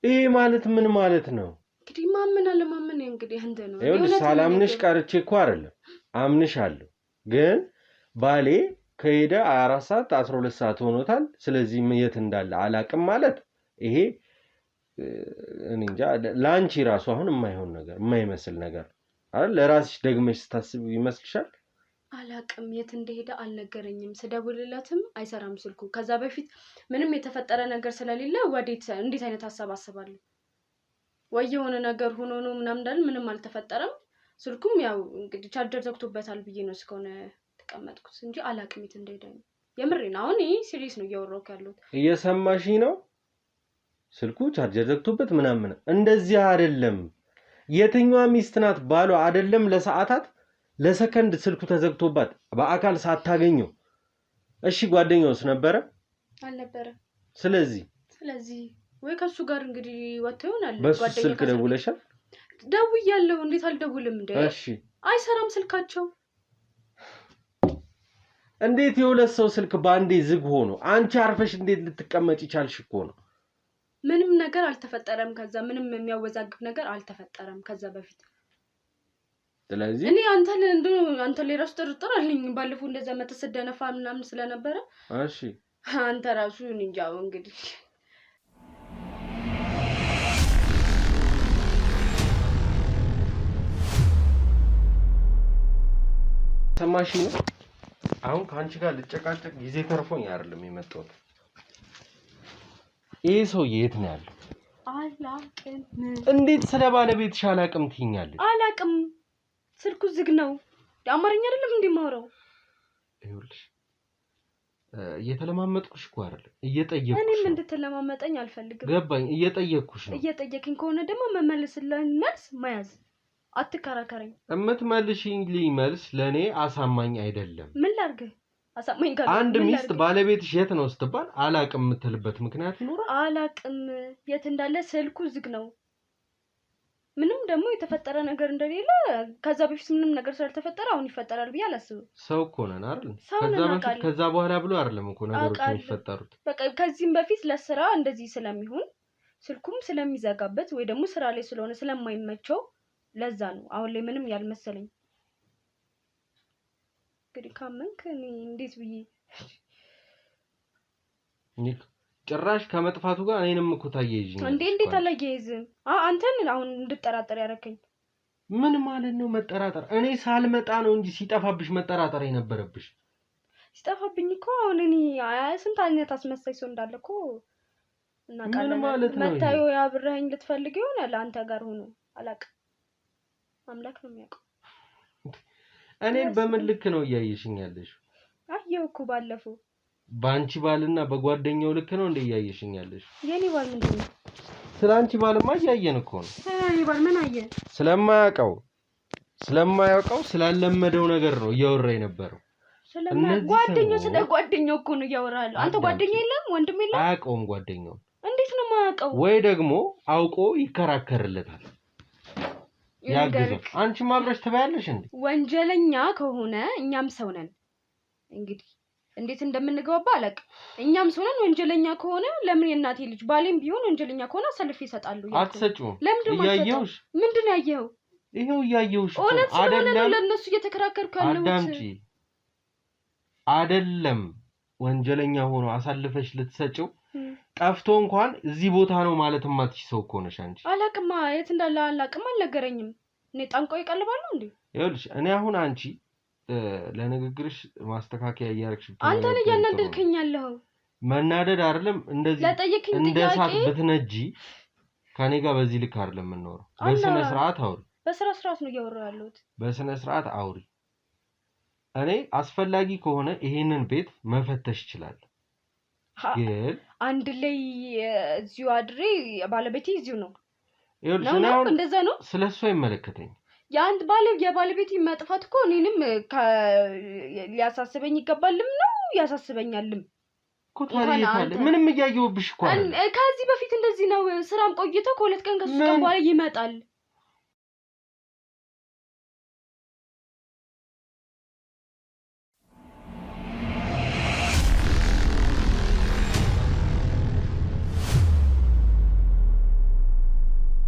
Speaker 3: ይሄ ማለት ምን ማለት ነው?
Speaker 5: እንግዲህ ማመን አለማመን እንግዲህ እንደ ነው።
Speaker 3: ይኸውልሽ ሳላምንሽ ቀርቼ እኮ አይደለም፣ አምንሻለሁ። ግን ባሌ ከሄደ 24 ሰዓት 12 ሰዓት ሆኖታል። ስለዚህ የት እንዳለ አላቅም ማለት ይሄ እኔ እንጃ። ላንቺ ራሱ አሁን የማይሆን ነገር የማይመስል ነገር አይደል? ለራስሽ ደግመሽ ስታስብ ይመስልሻል?
Speaker 5: አላቅም። የት እንደሄደ አልነገረኝም። ስደውልለትም አይሰራም ስልኩ። ከዛ በፊት ምንም የተፈጠረ ነገር ስለሌለ ወዴት እንዴት አይነት ሀሳብ አስባለሁ? ወይ የሆነ ነገር ሆኖ ነው ምናምን እንዳል ምንም አልተፈጠረም። ስልኩም ያው እንግዲህ ቻርጀር ዘግቶበታል ብዬ ነው እስከሆነ ተቀመጥኩት እንጂ አላቅም የት እንደሄደ። የምሬን አሁን ይሄ ሲሪየስ ነው እያወራሁት ያለሁት።
Speaker 3: እየሰማሽኝ ነው? ስልኩ ቻርጀር ዘግቶበት ምናምን እንደዚህ አይደለም። የትኛዋ ሚስት ናት ባሏ አይደለም ለሰዓታት ለሰከንድ ስልኩ ተዘግቶባት በአካል ሳታገኘው? እሺ ጓደኛውስ ነበረ?
Speaker 5: አልነበረ።
Speaker 3: ስለዚህ
Speaker 5: ወይ ከሱ ጋር እንግዲህ ወጥቶ ይሆናል።
Speaker 3: በሱ ስልክ ደውለሻል?
Speaker 5: ደውያለሁ። እንዴት አልደውልም እንዴ?
Speaker 3: እሺ
Speaker 5: አይሰራም ስልካቸው።
Speaker 3: እንዴት የሁለት ሰው ስልክ ባንዴ ዝግ ሆኖ አንቺ አርፈሽ እንዴት ልትቀመጪ ቻልሽ እኮ ነው።
Speaker 5: ምንም ነገር አልተፈጠረም። ከዛ ምንም የሚያወዛግብ ነገር አልተፈጠረም ከዛ በፊት።
Speaker 3: ስለዚህ
Speaker 5: እኔ አንተ ላይ ራሱ ጥርጥር አለኝ። ባለፈው እንደዛ መተሰደነፋ ምናምን ስለነበረ
Speaker 3: እሺ
Speaker 5: አንተ ራሱ እንጃው እንግዲህ
Speaker 3: ሰማሽ ነው አሁን ከአንቺ ጋር ልጨቃጨቅ ጊዜ ተርፎኝ አይደለም የመጣሁት። ይሄ ሰውዬ የት ነው ያለው?
Speaker 5: አላቅም።
Speaker 3: እንዴት ስለ ባለቤትሽ አላቅም ትይኛለሽ?
Speaker 5: አላቅም። ስልኩ ዝግ ነው። አማርኛ አይደለም እንደማወራው።
Speaker 3: ይኸውልሽ እየተለማመጥኩሽ እኮ አይደለም እየጠየቅኩሽ።
Speaker 5: እኔም እንድትለማመጠኝ አልፈልግም።
Speaker 3: ገባኝ። እየጠየቅኩሽ ነው።
Speaker 5: እየጠየቅኝ ከሆነ ደግሞ መመለስልኝ መልስ መያዝ። አትከራከረኝ።
Speaker 3: እምትመልሺልኝ መልስ ለኔ አሳማኝ አይደለም።
Speaker 5: ምን ላድርግ? አሳማኝ ካለ
Speaker 3: አንድ ሚስት ባለቤትሽ የት ነው ስትባል አላቅም የምትልበት ምክንያት ይኖራል?
Speaker 5: አላቅም። የት እንዳለ ስልኩ ዝግ ነው። ምንም ደግሞ የተፈጠረ ነገር እንደሌለ ከዛ በፊት ምንም ነገር ስላልተፈጠረ አሁን ይፈጠራል ብዬ አላስብም።
Speaker 3: ሰው እኮ ነን አይደል? ከዛ በፊት ከዛ በኋላ ብሎ አይደለም እኮ ነገሮች የሚፈጠሩት።
Speaker 5: በቃ ከዚህም በፊት ለስራ እንደዚህ ስለሚሆን ስልኩም ስለሚዘጋበት ወይ ደግሞ ስራ ላይ ስለሆነ ስለማይመቸው ለዛ ነው አሁን ላይ ምንም ያልመሰለኝ። እንግዲህ ካመንክ እኔ እንዴት ብዬ
Speaker 3: ጭራሽ ከመጥፋቱ ጋር እኔንም እኮ ታያይዥኝ
Speaker 5: እንዴት አላያይዝም? አንተን አሁን እንድጠራጠር ያደረከኝ
Speaker 3: ምን ማለት ነው? መጠራጠር እኔ ሳልመጣ ነው እንጂ ሲጠፋብሽ መጠራጠር የነበረብሽ።
Speaker 5: ሲጠፋብኝ እኮ አሁን እኔ ስንት አይነት አስመሳይ ሰው እንዳለ እኮ እናውቃለን።
Speaker 3: ምን ማለት ነው?
Speaker 5: መታዩ ያብረኸኝ ልትፈልግ ይሆናል አንተ ጋር ሆኖ አላውቅም። አምላክ ነው የሚያውቀው።
Speaker 3: እኔን በምን ልክ ነው እያየሽኝ ያለሽ?
Speaker 5: አየሁ እኮ ባለፈው
Speaker 3: ባንቺ ባልና በጓደኛው ልክ ነው እንደ እያየሽኝ ያለሽ?
Speaker 5: የኔ ባል ምንድን ነው?
Speaker 3: ስላንቺ ባልማ እያየን እኮ ነው።
Speaker 5: የኔ ባል ምን አየ?
Speaker 3: ስለማያውቀው ስላለመደው ነገር ነው እያወራ የነበረው።
Speaker 5: ጓደኛው እኮ ነው እያወራለሁ። አንተ ጓደኛ የለም? ወንድም የለም?
Speaker 3: አያውቀውም ጓደኛው።
Speaker 5: እንዴት ነው የማያውቀው?
Speaker 3: ወይ ደግሞ አውቆ ይከራከርለታል ያግዘው። አንቺ ማብረሽ ትበያለሽ እንዴ?
Speaker 5: ወንጀለኛ ከሆነ እኛም ሰው ነን። እንግዲህ እንዴት እንደምንገባባ አላውቅም። እኛም ሰው ነን። ወንጀለኛ ከሆነ ለምን የእናቴ ልጅ ባሌም ቢሆን ወንጀለኛ ከሆነ አሳልፌ ይሰጣሉ።
Speaker 3: አትሰጪውም?
Speaker 5: ለምንድን ነው
Speaker 3: እያየሁሽ?
Speaker 5: ምንድን ነው ያየኸው?
Speaker 3: ይሄው እያየሁሽ
Speaker 5: እውነት ስለሆነ ነው ለእነሱ እየተከራከርኩ ያለሁት።
Speaker 3: አዳምጪ። አይደለም ወንጀለኛ ሆኖ አሳልፈሽ ልትሰጪው ጠፍቶ እንኳን እዚህ ቦታ ነው ማለት ማትሽ ሰው እኮ ነሽ አንቺ።
Speaker 5: አላውቅም። የት እንዳለ አላውቅም። አልነገረኝም። እኔ ጠንቋይ ይቀልባለሁ እንዴ?
Speaker 3: ይኸውልሽ እኔ አሁን አንቺ ለንግግርሽ ማስተካከያ እያደረግሽ
Speaker 5: አንተ ነህ እያናደድከኝ ያለኸው።
Speaker 3: መናደድ አይደለም እንደዚህ
Speaker 5: ለጠየቅኝ
Speaker 3: እንደ እሳት ብትነጂ ከኔ ጋር በዚህ ልክ አይደለም የምንኖረው። በስነ ስርዓት አውሪ።
Speaker 5: በስነ ስርዓት ነው እያወራሁ ያለሁት።
Speaker 3: በስነ ስርዓት አውሪ። እኔ አስፈላጊ ከሆነ ይሄንን ቤት መፈተሽ ይችላል። ግን
Speaker 5: አንድ ላይ እዚሁ አድሬ ባለቤቴ እዚሁ ነው።
Speaker 3: ይኸውልሽ እኔ አሁን እንደዛ ነው ስለሱ አይመለከተኝ።
Speaker 5: የባለቤቴ መጥፋት እኮ እኔንም ሊያሳስበኝ ይገባልም ነው ያሳስበኛልም
Speaker 3: እኮ። ታዲያ ምንም እያየሁብሽ እኮ አይደል?
Speaker 5: ከዚህ በፊት እንደዚህ ነው። ስራም ቆይቶ ከሁለት ቀን ከሶስት ቀን በኋላ ይመጣል።